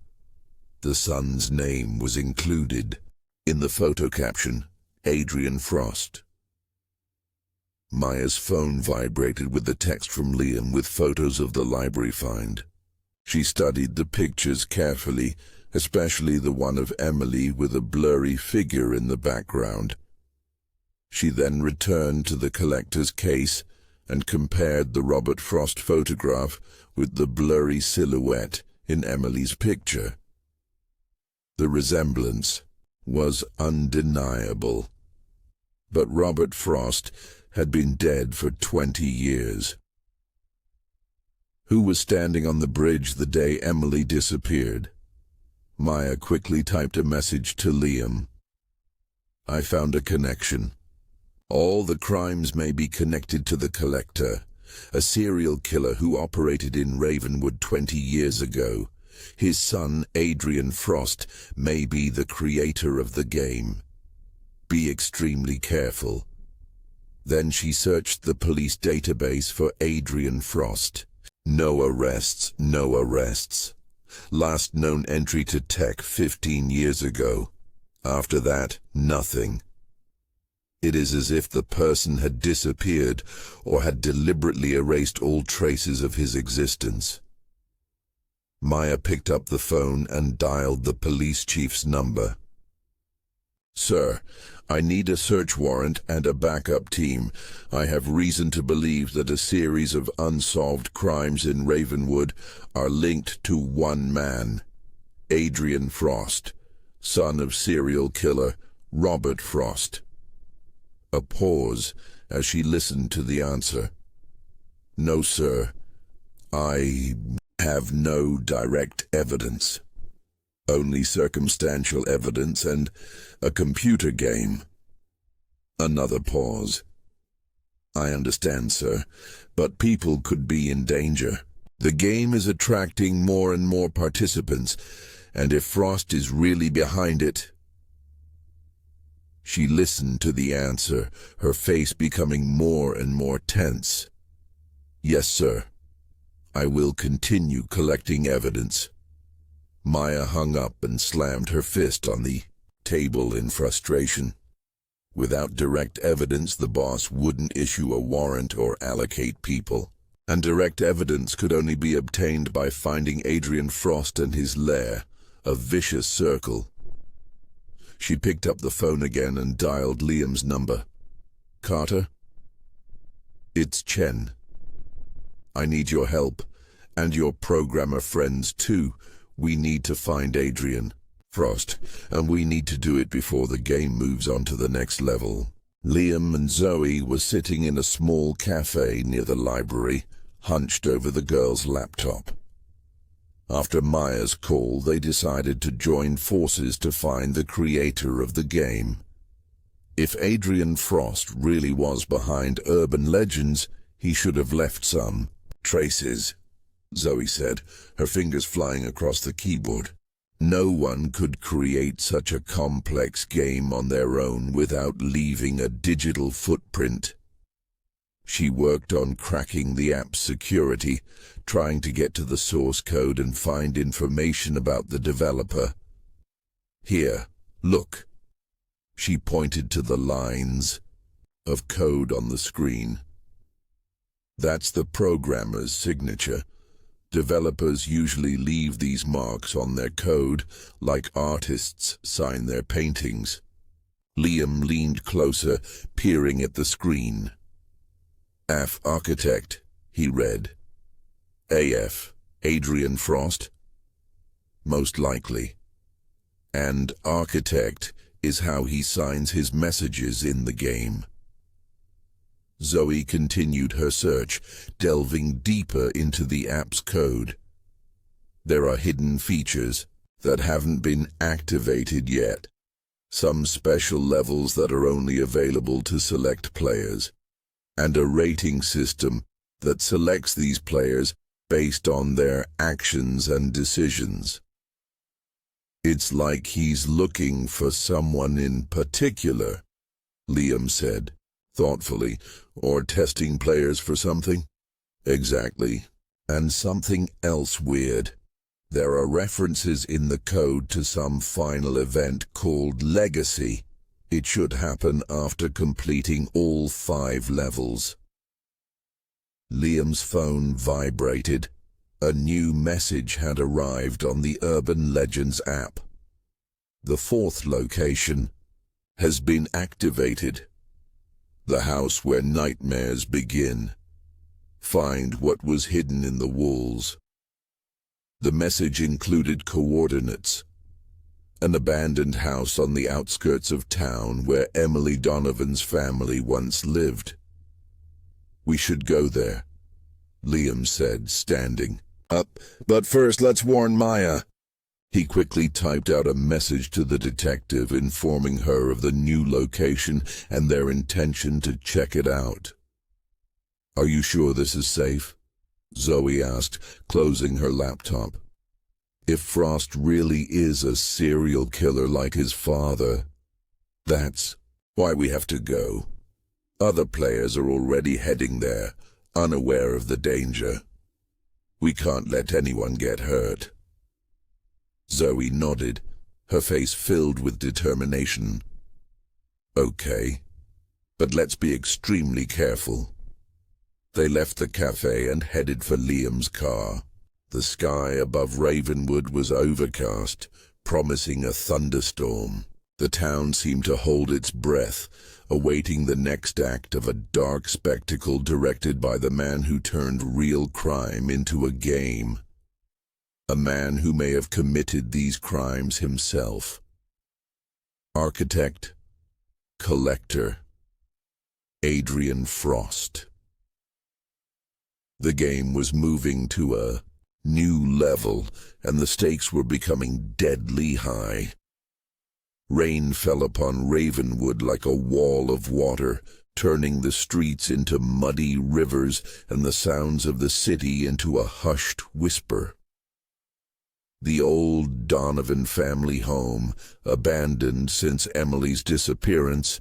The son's name was included. In the photo caption, Adrian Frost. Maya's phone vibrated with the text from Liam with photos of the library find. She studied the pictures carefully, especially the one of Emily with a blurry figure in the background. She then returned to the collector's case and compared the Robert Frost photograph with the blurry silhouette in Emily's picture. The resemblance was undeniable. But Robert Frost had been dead for 20 years. Who was standing on the bridge the day Emily disappeared? Maya quickly typed a message to Liam. I found a connection. All the crimes may be connected to the Collector, a serial killer who operated in Ravenwood 20 years ago. His son, Adrian Frost, may be the creator of the game. Be extremely careful. Then she searched the police database for Adrian Frost. No arrests, no arrests. Last known entry to tech 15 years ago. After that, nothing. It is as if the person had disappeared or had deliberately erased all traces of his existence. Maya picked up the phone and dialed the police chief's number. "Sir, I need a search warrant and a backup team. I have reason to believe that a series of unsolved crimes in Ravenwood are linked to one man, Adrian Frost, son of serial killer Robert Frost." A pause as she listened to the answer. "No, sir. I have no direct evidence. Only circumstantial evidence and a computer game." Another pause. "I understand, sir, but people could be in danger. The game is attracting more and more participants, and if Frost is really behind it..." She listened to the answer, her face becoming more and more tense. "Yes, sir. I will continue collecting evidence." Maya hung up and slammed her fist on the table in frustration. Without direct evidence, the boss wouldn't issue a warrant or allocate people. And direct evidence could only be obtained by finding Adrian Frost and his lair, a vicious circle. She picked up the phone again and dialed Liam's number. "Carter? It's Chen. I need your help, and your programmer friends too. We need to find Adrian Frost, and we need to do it before the game moves on to the next level." Liam and Zoey were sitting in a small cafe near the library, hunched over the girl's laptop. After Maya's call, they decided to join forces to find the creator of the game. If Adrian Frost really was behind urban legends, he should have left some traces, Zoey said, her fingers flying across the keyboard. No one could create such a complex game on their own without leaving a digital footprint. She worked on cracking the app's security, trying to get to the source code and find information about the developer. "Here, look." She pointed to the lines of code on the screen. "That's the programmer's signature. Developers usually leave these marks on their code, like artists sign their paintings." Liam leaned closer, peering at the screen. "AF Architect," he read. "AF, Adrian Frost?" "Most likely. And Architect is how he signs his messages in the game." Zoey continued her search, delving deeper into the app's code. There are hidden features that haven't been activated yet. Some special levels that are only available to select players, and a rating system that selects these players based on their actions and decisions. "It's like he's looking for someone in particular," Liam said, thoughtfully. "Or testing players for something?" "Exactly. And something else weird. There are references in the code to some final event called Legacy. It should happen after completing all 5 levels." Liam's phone vibrated. A new message had arrived on the Urban Legends app. "The 4th location has been activated. The house where nightmares begin. Find what was hidden in the walls." The message included coordinates. An abandoned house on the outskirts of town where Emily Donovan's family once lived. "We should go there," Liam said, standing up. "But first, let's warn Maya." He quickly typed out a message to the detective informing her of the new location and their intention to check it out. "Are you sure this is safe?" Zoey asked, closing her laptop. "If Frost really is a serial killer like his father, that's why we have to go." Other players are already heading there, unaware of the danger. We can't let anyone get hurt. Zoey nodded, her face filled with determination. Okay, but let's be extremely careful. They left the cafe and headed for Liam's car. The sky above Ravenwood was overcast, promising a thunderstorm. The town seemed to hold its breath, awaiting the next act of a dark spectacle directed by the man who turned real crime into a game. A man who may have committed these crimes himself. Architect, collector, Adrian Frost. The game was moving to a new level, and the stakes were becoming deadly high. Rain fell upon Ravenwood like a wall of water, turning the streets into muddy rivers and the sounds of the city into a hushed whisper. The old Donovan family home, abandoned since Emily's disappearance,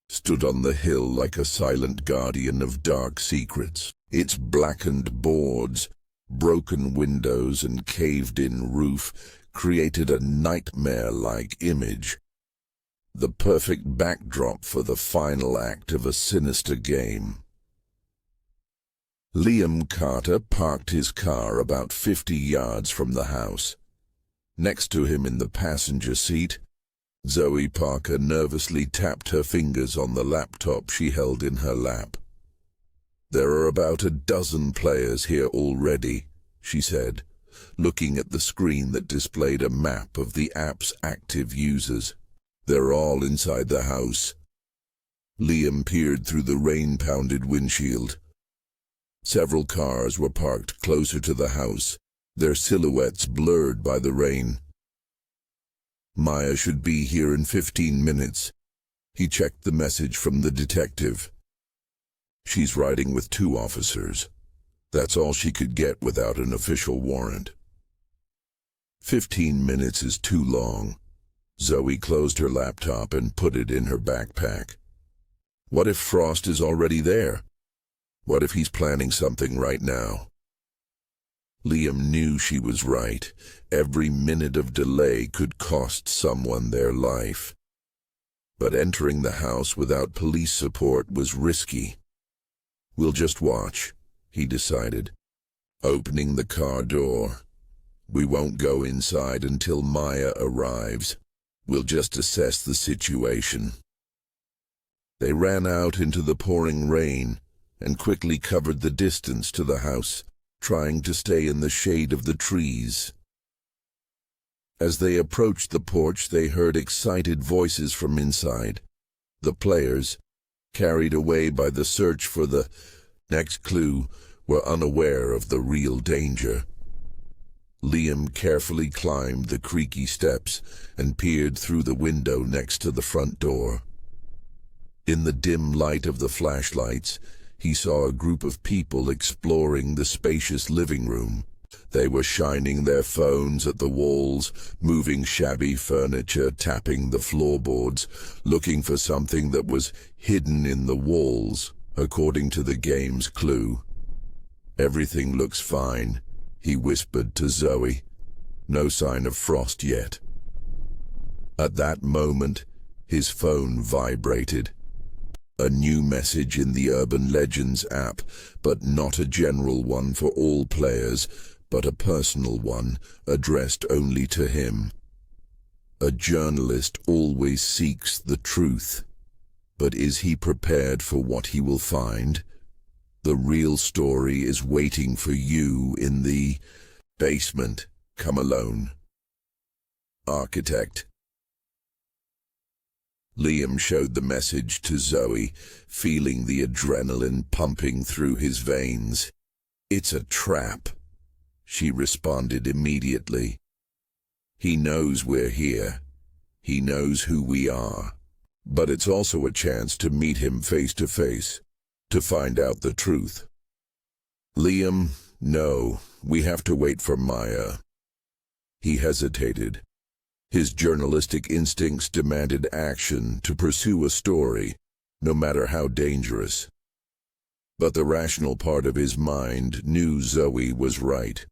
stood on the hill like a silent guardian of dark secrets. Its blackened boards, broken windows and caved-in roof created a nightmare-like image. The perfect backdrop for the final act of a sinister game. Liam Carter parked his car about 50 yards from the house. Next to him in the passenger seat, Zoey Parker nervously tapped her fingers on the laptop she held in her lap. "There are about a dozen players here already," she said, looking at the screen that displayed a map of the app's active users. "They're all inside the house." Liam peered through the rain-pounded windshield. Several cars were parked closer to the house, their silhouettes blurred by the rain. Maya should be here in 15 minutes. He checked the message from the detective. She's riding with 2 officers. That's all she could get without an official warrant. 15 minutes is too long. Zoey closed her laptop and put it in her backpack. What if Frost is already there? What if he's planning something right now? Liam knew she was right. Every minute of delay could cost someone their life. But entering the house without police support was risky. "We'll just watch," he decided, opening the car door. "We won't go inside until Maya arrives. We'll just assess the situation." They ran out into the pouring rain and quickly covered the distance to the house, trying to stay in the shade of the trees. As they approached the porch, they heard excited voices from inside. The players, carried away by the search for the next clue, were unaware of the real danger. Liam carefully climbed the creaky steps and peered through the window next to the front door. In the dim light of the flashlights, he saw a group of people exploring the spacious living room. They were shining their phones at the walls, moving shabby furniture, tapping the floorboards, looking for something that was hidden in the walls, according to the game's clue. "Everything looks fine," he whispered to Zoey. "No sign of Frost yet." At that moment, his phone vibrated. A new message in the Urban Legends app, but not a general one for all players, but a personal one, addressed only to him. A journalist always seeks the truth, but is he prepared for what he will find? The real story is waiting for you in the basement. Come alone. Architect. Liam showed the message to Zoey, feeling the adrenaline pumping through his veins. "It's a trap," she responded immediately. "He knows we're here. He knows who we are. But it's also a chance to meet him face to face, to find out the truth." "Liam, no, we have to wait for Maya." He hesitated. His journalistic instincts demanded action to pursue a story, no matter how dangerous. But the rational part of his mind knew Zoey was right.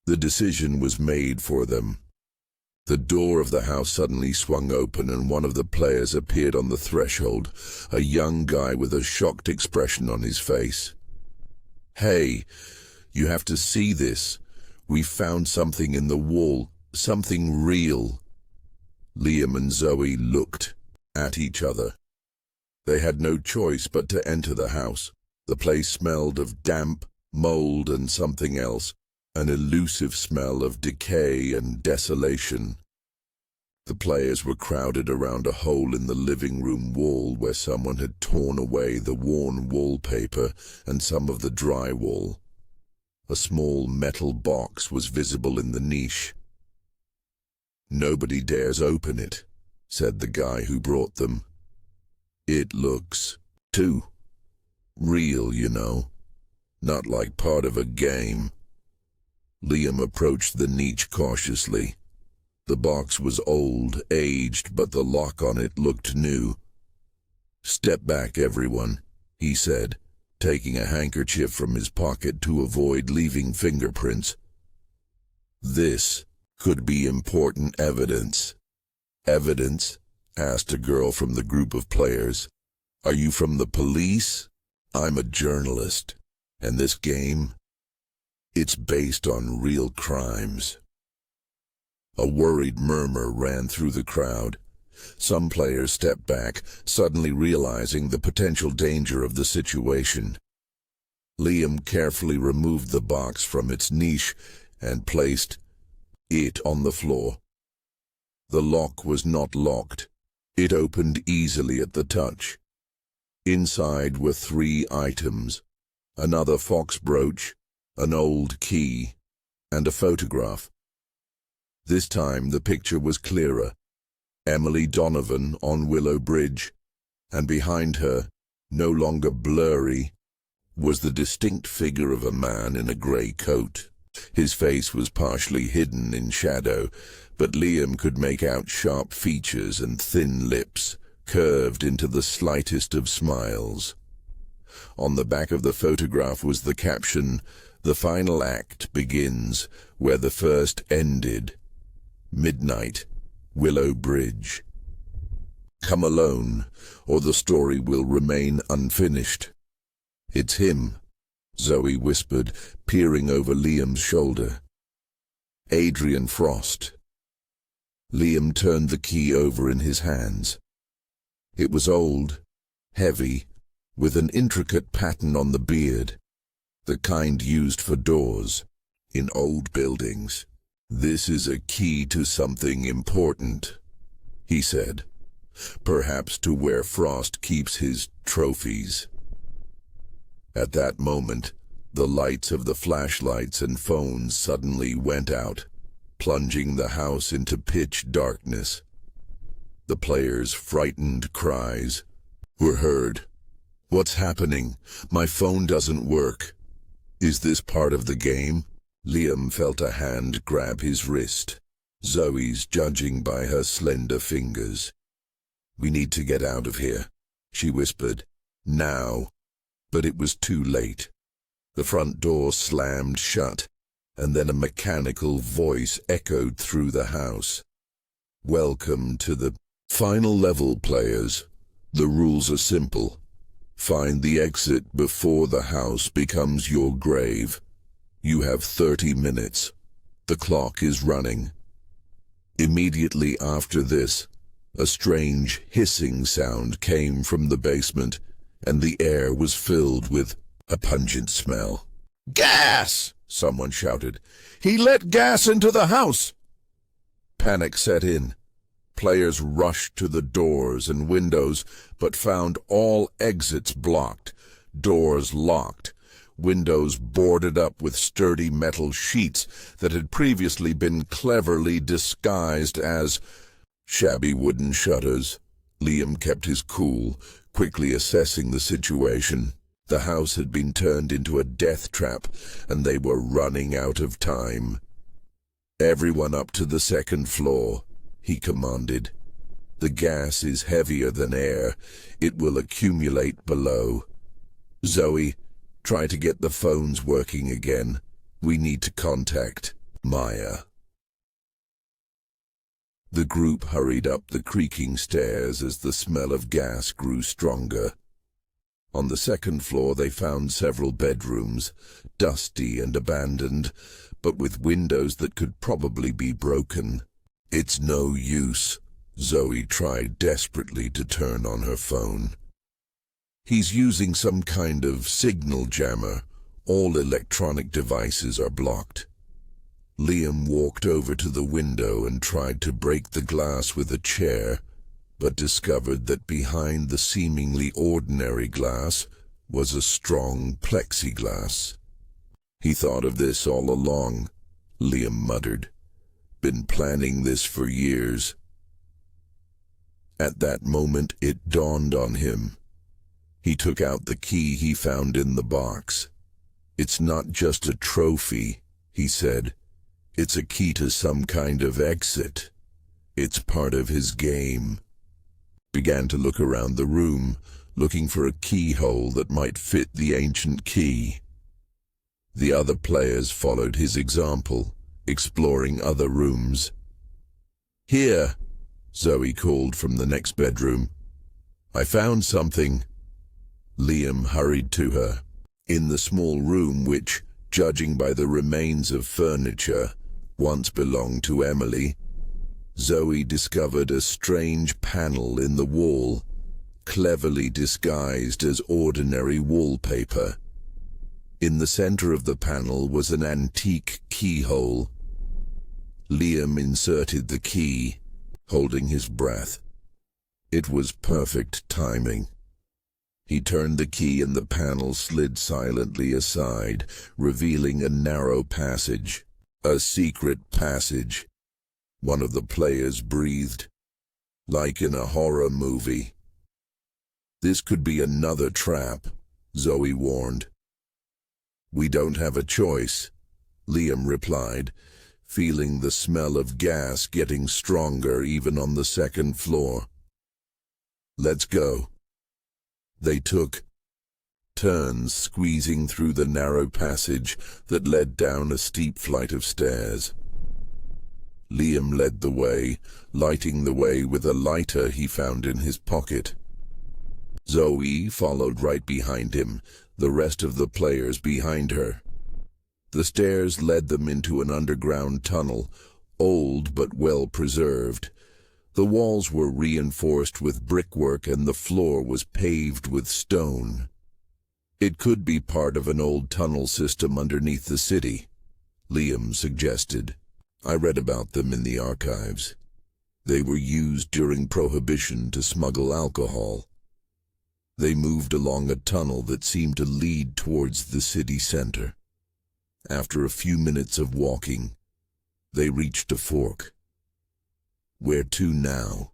The decision was made for them. The door of the house suddenly swung open and one of the players appeared on the threshold, a young guy with a shocked expression on his face. "Hey, you have to see this. We found something in the wall, something real." Liam and Zoey looked at each other. They had no choice but to enter the house. The place smelled of damp, mold, and something else, an elusive smell of decay and desolation. The players were crowded around a hole in the living room wall where someone had torn away the worn wallpaper and some of the drywall. A small metal box was visible in the niche. "Nobody dares open it," said the guy who brought them. "It looks too real, you know, not like part of a game." Liam approached the niche cautiously. The box was old, aged, but the lock on it looked new. "Step back, everyone," he said, taking a handkerchief from his pocket to avoid leaving fingerprints. "This could be important evidence." "Evidence?" asked a girl from the group of players. "Are you from the police?" "I'm a journalist, and this game, it's based on real crimes." A worried murmur ran through the crowd. Some players stepped back, suddenly realizing the potential danger of the situation. Liam carefully removed the box from its niche and placed it on the floor. The lock was not locked. It opened easily at the touch. Inside were 3 items: another fox brooch, an old key, and a photograph. This time the picture was clearer. Emily Donovan on Willow Bridge, and behind her, no longer blurry, was the distinct figure of a man in a grey coat. His face was partially hidden in shadow, but Liam could make out sharp features and thin lips, curved into the slightest of smiles. On the back of the photograph was the caption, "The final act begins where the first ended. Midnight, Willow Bridge. Come alone, or the story will remain unfinished." "It's him," Zoey whispered, peering over Liam's shoulder. "Adrian Frost." Liam turned the key over in his hands. It was old, heavy, with an intricate pattern on the beard, the kind used for doors in old buildings. "This is a key to something important," he said. "Perhaps to where Frost keeps his trophies." At that moment, the lights of the flashlights and phones suddenly went out, plunging the house into pitch darkness. The players' frightened cries were heard. "What's happening? My phone doesn't work." "Is this part of the game?" Liam felt a hand grab his wrist, Zoey's judging by her slender fingers. "We need to get out of here," she whispered. "Now." But it was too late. The front door slammed shut, and then a mechanical voice echoed through the house. "Welcome to the final level, players. The rules are simple. Find the exit before the house becomes your grave. You have 30 minutes. The clock is running." Immediately after this, a strange hissing sound came from the basement, and the air was filled with a pungent smell. "Gas!" someone shouted. "He let gas into the house!" Panic set in. Players rushed to the doors and windows, but found all exits blocked, doors locked, windows boarded up with sturdy metal sheets that had previously been cleverly disguised as shabby wooden shutters. Liam kept his cool, quickly assessing the situation. The house had been turned into a death trap, and they were running out of time. "Everyone up to the second floor," he commanded. The gas is heavier than air. It will accumulate below. Zoey, try to get the phones working again. We need to contact Maya. The group hurried up the creaking stairs as the smell of gas grew stronger. On the second floor they found several bedrooms, dusty and abandoned, but with windows that could probably be broken. It's no use. Zoey tried desperately to turn on her phone. He's using some kind of signal jammer. All electronic devices are blocked. Liam walked over to the window and tried to break the glass with a chair, but discovered that behind the seemingly ordinary glass was a strong plexiglass. He thought of this all along, Liam muttered. Been planning this for years. At that moment it dawned on him. He took out the key he found in the box. It's not just a trophy, he said. It's a key to some kind of exit. It's part of his game. Began to look around the room, looking for a keyhole that might fit the ancient key. The other players followed his example, exploring other rooms. "Here," Zoey called from the next bedroom. "I found something." Liam hurried to her. In the small room which, judging by the remains of furniture, once belonged to Emily, Zoey discovered a strange panel in the wall, cleverly disguised as ordinary wallpaper. In the center of the panel was an antique keyhole. Liam inserted the key, holding his breath. It was perfect timing. He turned the key and the panel slid silently aside, revealing a narrow passage. A secret passage. One of the players breathed, like in a horror movie. "This could be another trap," Zoey warned. "We don't have a choice," Liam replied, feeling the smell of gas getting stronger even on the second floor. "Let's go." They took turns squeezing through the narrow passage that led down a steep flight of stairs. Liam led the way, lighting the way with a lighter he found in his pocket. Zoey followed right behind him, the rest of the players behind her. The stairs led them into an underground tunnel, old but well preserved. The walls were reinforced with brickwork and the floor was paved with stone. It could be part of an old tunnel system underneath the city, Liam suggested. I read about them in the archives. They were used during Prohibition to smuggle alcohol. They moved along a tunnel that seemed to lead towards the city center. After a few minutes of walking, they reached a fork. "Where to now?"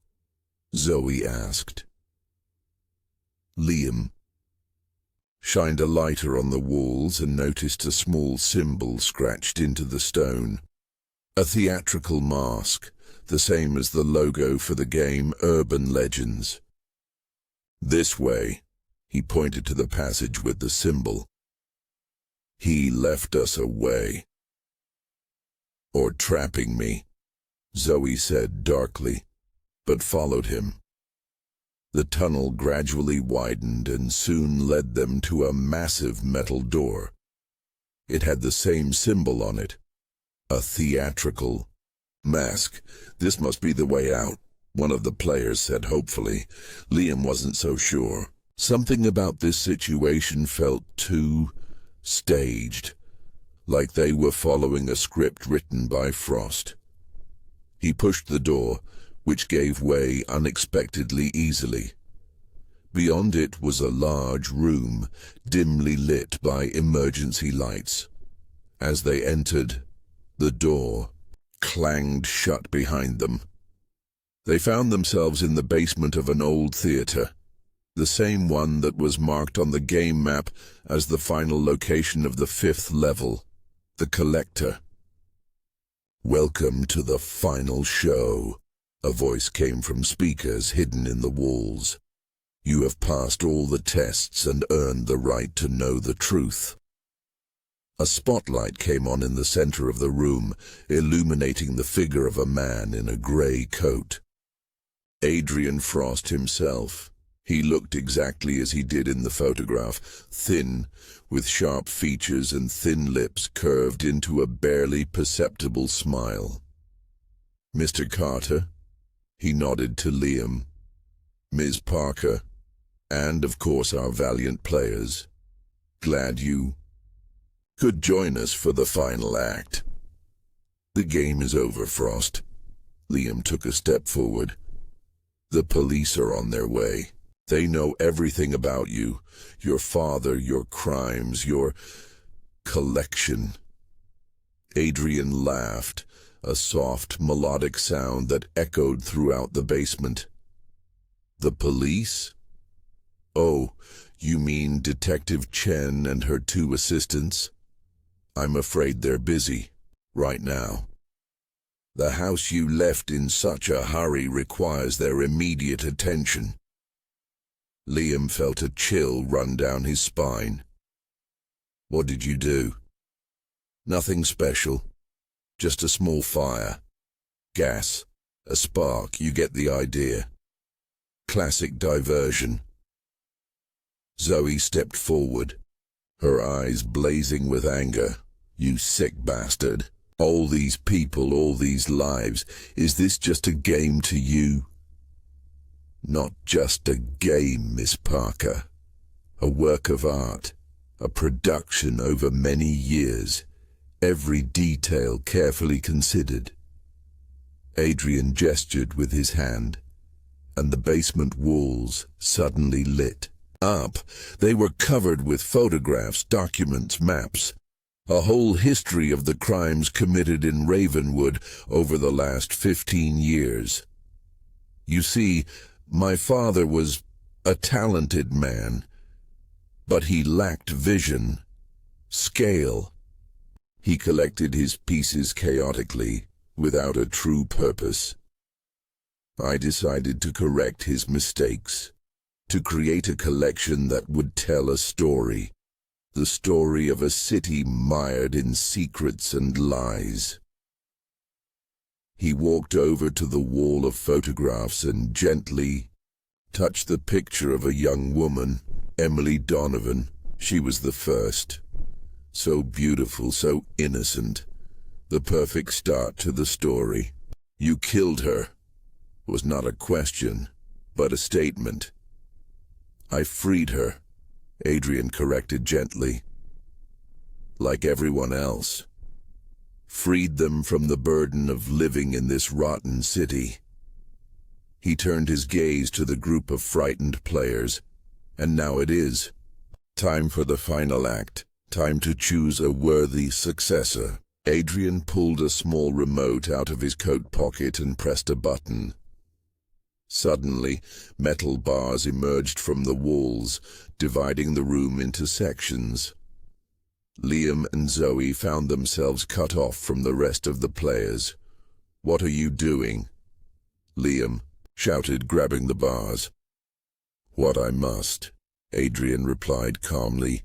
Zoey asked. Liam shined a lighter on the walls and noticed a small symbol scratched into the stone. A theatrical mask, the same as the logo for the game Urban Legends. "This way," he pointed to the passage with the symbol. "He left us away." "Or trapping me," Zoey said darkly, but followed him. The tunnel gradually widened and soon led them to a massive metal door. It had the same symbol on it, a theatrical mask. "This must be the way out," one of the players said hopefully. Liam wasn't so sure. Something about this situation felt too staged, like they were following a script written by Frost. He pushed the door, which gave way unexpectedly easily. Beyond it was a large room, dimly lit by emergency lights. As they entered, the door clanged shut behind them. They found themselves in the basement of an old theater, the same one that was marked on the game map as the final location of the 5th level, the Collector. "Welcome to the final show," A voice came from speakers hidden in the walls. "You have passed all the tests and earned the right to know the truth." A spotlight came on in the center of the room, illuminating the figure of a man in a gray coat. Adrian Frost himself. He looked exactly as he did in the photograph, thin, with sharp features and thin lips curved into a barely perceptible smile. "Mr. Carter?" He nodded to Liam. "Ms. Parker, and of course our valiant players. Glad you could join us for the final act." "The game is over, Frost." Liam took a step forward. "The police are on their way. They know everything about you, your father, your crimes, your collection." Adrian laughed, a soft, melodic sound that echoed throughout the basement. "The police? Oh, you mean Detective Chen and her 2 assistants? I'm afraid they're busy, right now. The house you left in such a hurry requires their immediate attention." Liam felt a chill run down his spine. "What did you do?" "Nothing special. Just a small fire. Gas. A spark, you get the idea. Classic diversion." Zoey stepped forward, her eyes blazing with anger. "You sick bastard. All these people, all these lives. Is this just a game to you?" "Not just a game, Miss Parker. A work of art. A production over many years. Every detail carefully considered." Adrian gestured with his hand, and the basement walls suddenly lit up. They were covered with photographs, documents, maps. A whole history of the crimes committed in Ravenwood over the last 15 years. You see, my father was a talented man, but he lacked vision, scale. He collected his pieces chaotically, without a true purpose. I decided to correct his mistakes, to create a collection that would tell a story. The story of a city mired in secrets and lies. He walked over to the wall of photographs and gently touched the picture of a young woman, Emily Donovan. She was the first. So beautiful, so innocent. The perfect start to the story. "You killed her," was not a question, but a statement. "I freed her," Adrian corrected gently. "Like everyone else. Freed them from the burden of living in this rotten city." He turned his gaze to the group of frightened players. "And now it is time for the final act. Time to choose a worthy successor." Adrian pulled a small remote out of his coat pocket and pressed a button. Suddenly, metal bars emerged from the walls, dividing the room into sections. Liam and Zoey found themselves cut off from the rest of the players. "What are you doing?" Liam shouted, grabbing the bars. "What I must," Adrian replied calmly.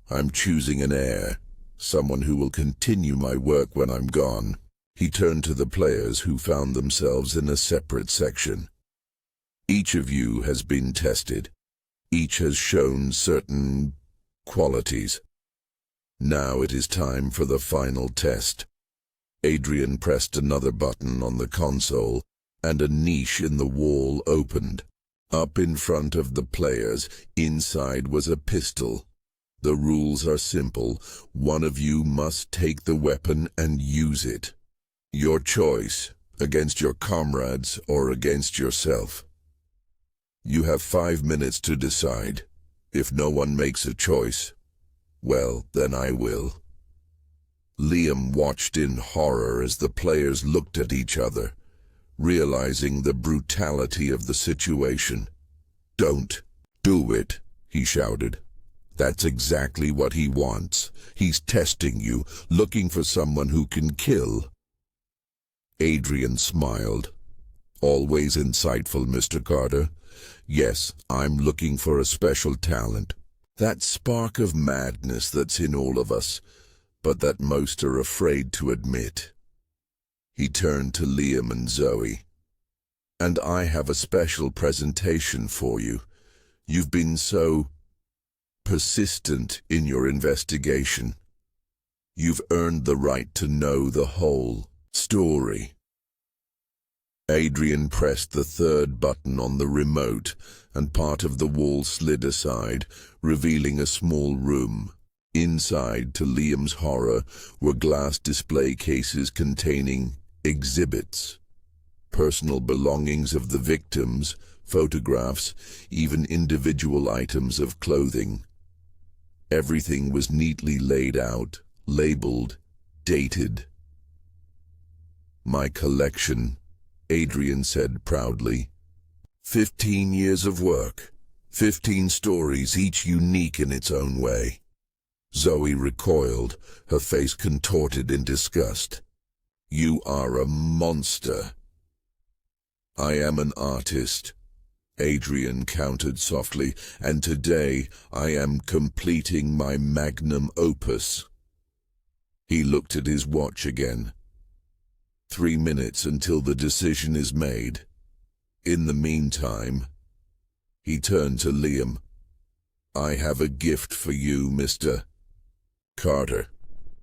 "I'm choosing an heir, someone who will continue my work when I'm gone." He turned to the players, who found themselves in a separate section. "Each of you has been tested. Each has shown certain qualities. Now it is time for the final test." Adrian pressed another button on the console, and a niche in the wall opened. Up in front of the players, inside was a pistol. "The rules are simple. One of you must take the weapon and use it. Your choice, against your comrades or against yourself. You have 5 minutes to decide. If no one makes a choice, well, then I will." Liam watched in horror as the players looked at each other, realizing the brutality of the situation. "Don't do it," he shouted. "That's exactly what he wants. He's testing you, looking for someone who can kill." Adrian smiled. Always insightful, Mr. Carter. Yes, I'm looking for a special talent. That spark of madness that's in all of us, but that most are afraid to admit. He turned to Liam and Zoey. And I have a special presentation for you. You've been so persistent in your investigation. You've earned the right to know the whole story. Adrian pressed the third button on the remote, and part of the wall slid aside, revealing a small room. Inside, to Liam's horror, were glass display cases containing exhibits. Personal belongings of the victims, photographs, even individual items of clothing. Everything was neatly laid out, labeled, dated. My collection, Adrian said proudly. 15 years of work, 15 stories, each unique in its own way. Zoey recoiled, her face contorted in disgust. You are a monster. I am an artist, Adrian countered softly, and today I am completing my magnum opus. He looked at his watch again. 3 minutes until the decision is made. In the meantime, he turned to Liam. I have a gift for you, Mr. Carter.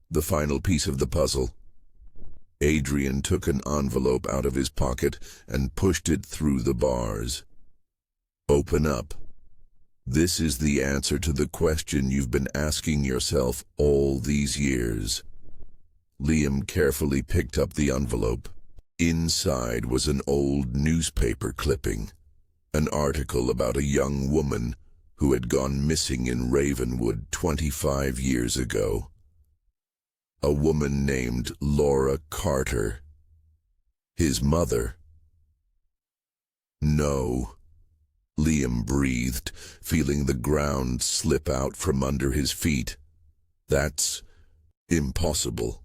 The final piece of the puzzle. Adrian took an envelope out of his pocket and pushed it through the bars. Open up. This is the answer to the question you've been asking yourself all these years. Liam carefully picked up the envelope. Inside was an old newspaper clipping, an article about a young woman who had gone missing in Ravenwood 25 years ago. A woman named Laura Carter. His mother. No. Liam breathed, feeling the ground slip out from under his feet. That's impossible.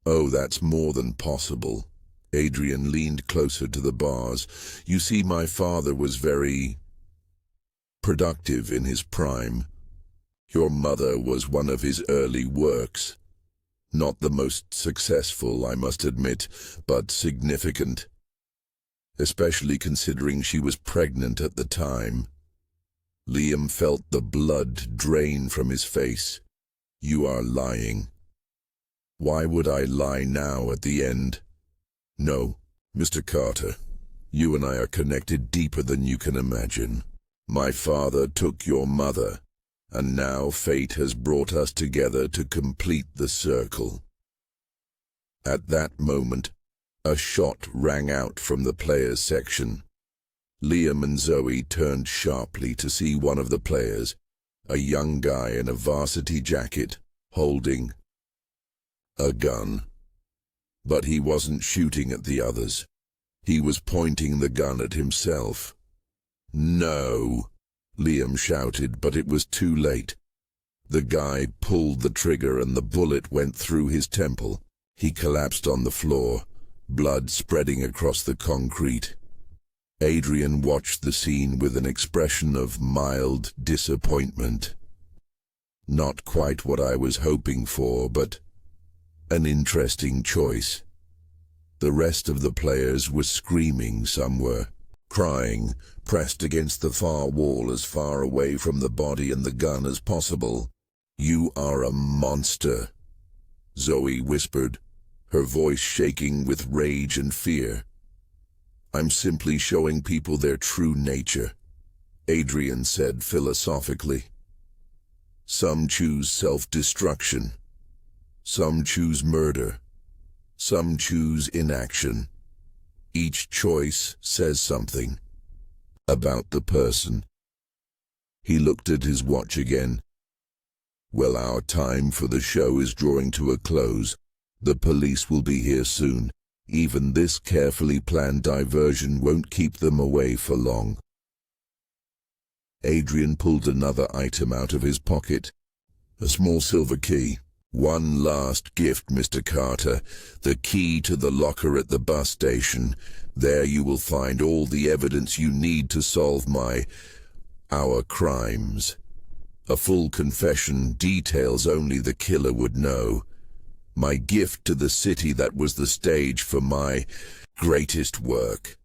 Oh, that's more than possible. Adrian leaned closer to the bars. You see, my father was very productive in his prime. Your mother was one of his early works. Not the most successful, I must admit, but significant. Especially considering she was pregnant at the time. Liam felt the blood drain from his face. You are lying. Why would I lie now at the end? No, Mr. Carter, you and I are connected deeper than you can imagine. My father took your mother, and now fate has brought us together to complete the circle. At that moment, a shot rang out from the players' section. Liam and Zoey turned sharply to see one of the players, a young guy in a varsity jacket, holding a gun. But he wasn't shooting at the others. He was pointing the gun at himself. No, Liam shouted, but it was too late. The guy pulled the trigger and the bullet went through his temple. He collapsed on the floor, blood spreading across the concrete. Adrian watched the scene with an expression of mild disappointment. Not quite what I was hoping for, but an interesting choice. The rest of the players were screaming, some were crying, pressed against the far wall as far away from the body and the gun as possible. You are a monster, Zoey whispered, her voice shaking with rage and fear. I'm simply showing people their true nature, Adrian said philosophically. Some choose self-destruction. Some choose murder. Some choose inaction. Each choice says something about the person. He looked at his watch again. Well, our time for the show is drawing to a close. The police will be here soon. Even this carefully planned diversion won't keep them away for long. Adrian pulled another item out of his pocket. A small silver key. One last gift, Mr. Carter, the key to the locker at the bus station. There you will find all the evidence you need to solve our crimes. A full confession, details only the killer would know. My gift to the city that was the stage for my greatest work."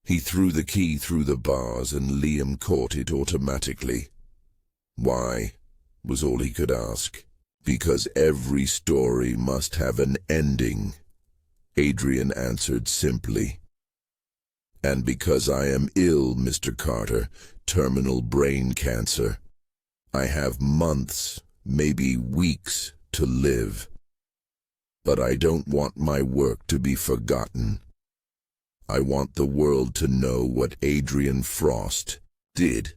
He threw the key through the bars and Liam caught it automatically. "Why?" was all he could ask. "Because every story must have an ending," Adrian answered simply. "And because I am ill, Mr. Carter, terminal brain cancer. I have months, maybe weeks, to live. But I don't want my work to be forgotten. I want the world to know what Adrian Frost did."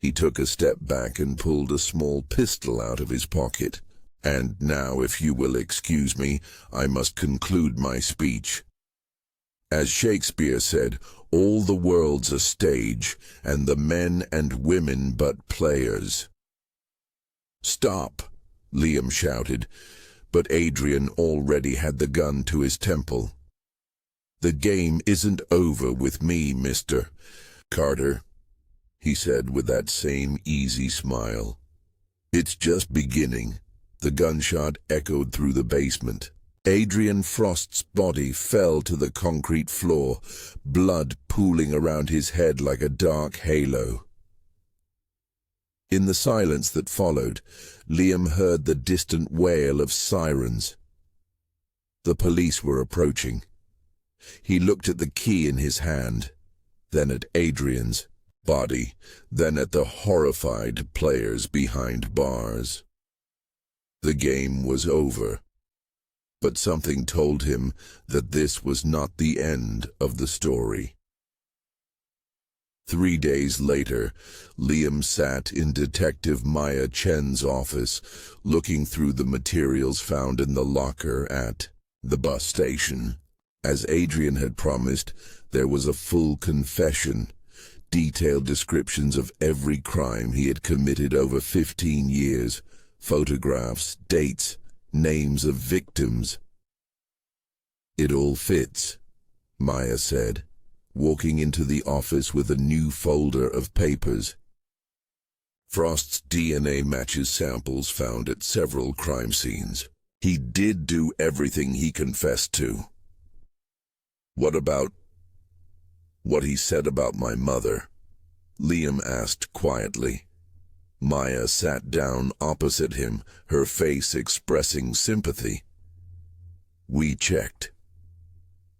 He took a step back and pulled a small pistol out of his pocket. "And now, if you will excuse me, I must conclude my speech. As Shakespeare said, all the world's a stage, and the men and women but players." "Stop!" Liam shouted, but Adrian already had the gun to his temple. "The game isn't over with me, Mr. Carter," he said with that same easy smile. "It's just beginning." The gunshot echoed through the basement. Adrian Frost's body fell to the concrete floor, blood pooling around his head like a dark halo. In the silence that followed, Liam heard the distant wail of sirens. The police were approaching. He looked at the key in his hand, then at Adrian's body, then at the horrified players behind bars. The game was over. But something told him that this was not the end of the story. 3 days later, Liam sat in Detective Maya Chen's office, looking through the materials found in the locker at the bus station. As Adrian had promised, there was a full confession, detailed descriptions of every crime he had committed over 15 years, photographs, dates, names of victims. "It all fits," Maya said, walking into the office with a new folder of papers. "Frost's DNA matches samples found at several crime scenes. He did do everything he confessed to." "What about what he said about my mother?" Liam asked quietly. Maya sat down opposite him, her face expressing sympathy. "We checked.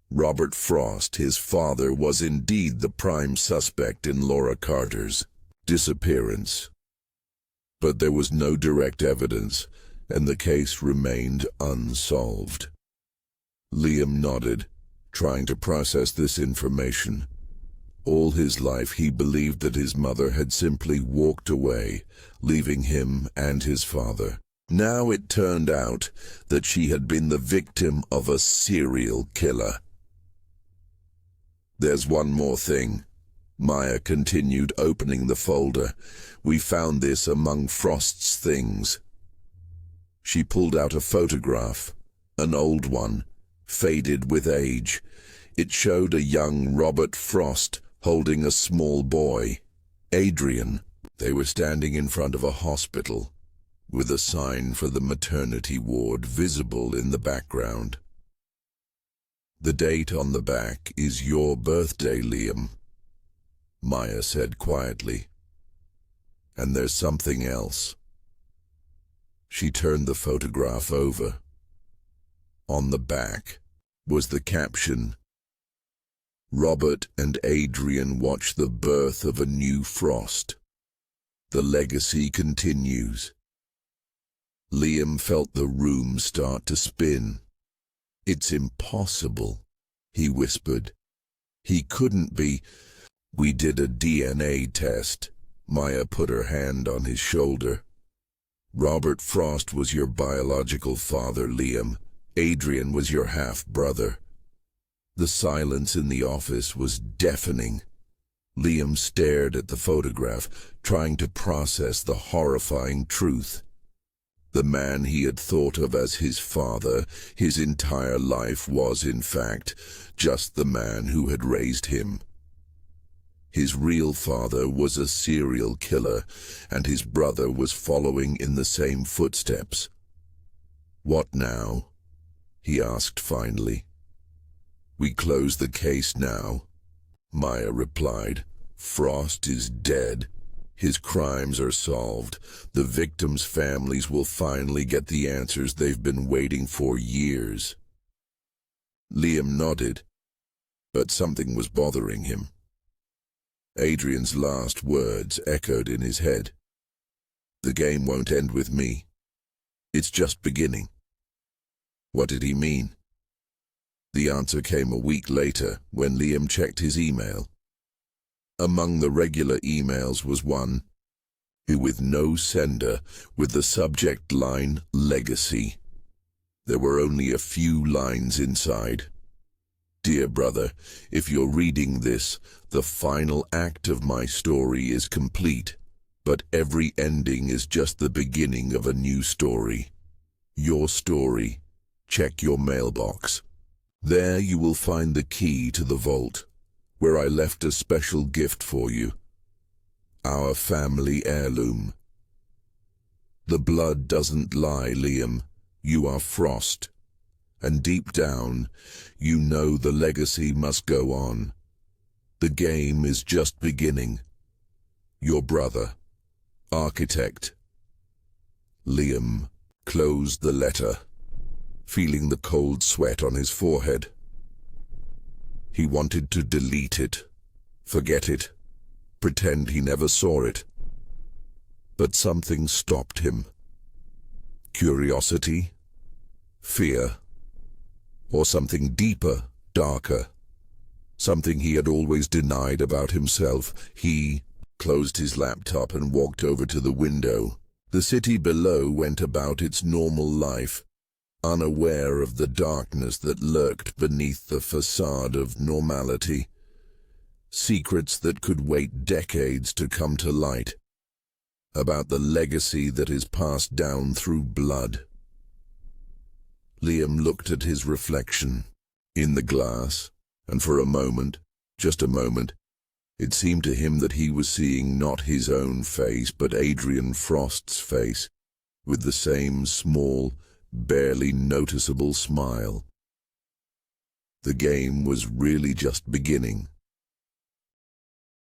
Robert Frost, his father, was indeed the prime suspect in Laura Carter's disappearance. But there was no direct evidence, and the case remained unsolved." Liam nodded, trying to process this information. All his life he believed that his mother had simply walked away, leaving him and his father. Now it turned out that she had been the victim of a serial killer. "There's one more thing," Maya continued, opening the folder. "We found this among Frost's things." She pulled out a photograph, an old one, faded with age. It showed a young Robert Frost holding a small boy, Adrian. They were standing in front of a hospital, with a sign for the maternity ward visible in the background. "The date on the back is your birthday, Liam," Maya said quietly. "And there's something else." She turned the photograph over. On the back was the caption, "Robert and Adrian watch the birth of a new Frost. The legacy continues." Liam felt the room start to spin. "It's impossible," he whispered. "He couldn't be." "We did a DNA test." Maya put her hand on his shoulder. "Robert Frost was your biological father, Liam. Adrian was your half-brother." The silence in the office was deafening. Liam stared at the photograph, trying to process the horrifying truth. The man he had thought of as his father, his entire life was, in fact, just the man who had raised him. His real father was a serial killer, and his brother was following in the same footsteps. "What now?" he asked finally. "We close the case now," Maya replied. "Frost is dead. His crimes are solved. The victims' families will finally get the answers they've been waiting for years." Liam nodded, but something was bothering him. Adrian's last words echoed in his head. "The game won't end with me. It's just beginning." What did he mean? The answer came a week later when Liam checked his email. Among the regular emails was one, with no sender, with the subject line Legacy. There were only a few lines inside. "Dear brother, if you're reading this, the final act of my story is complete, but every ending is just the beginning of a new story. Your story. Check your mailbox. There you will find the key to the vault, where I left a special gift for you. Our family heirloom. The blood doesn't lie, Liam. You are Frost. And deep down, you know the legacy must go on. The game is just beginning. Your brother, Architect." Liam closed the letter, feeling the cold sweat on his forehead. He wanted to delete it, forget it, pretend he never saw it. But something stopped him. Curiosity? Fear? Or something deeper, darker? Something he had always denied about himself. He closed his laptop and walked over to the window. The city below went about its normal life, unaware of the darkness that lurked beneath the facade of normality. Secrets that could wait decades to come to light, about the legacy that is passed down through blood. Liam looked at his reflection in the glass, and for a moment, just a moment, it seemed to him that he was seeing not his own face, but Adrian Frost's face, with the same small, barely noticeable smile. The game was really just beginning.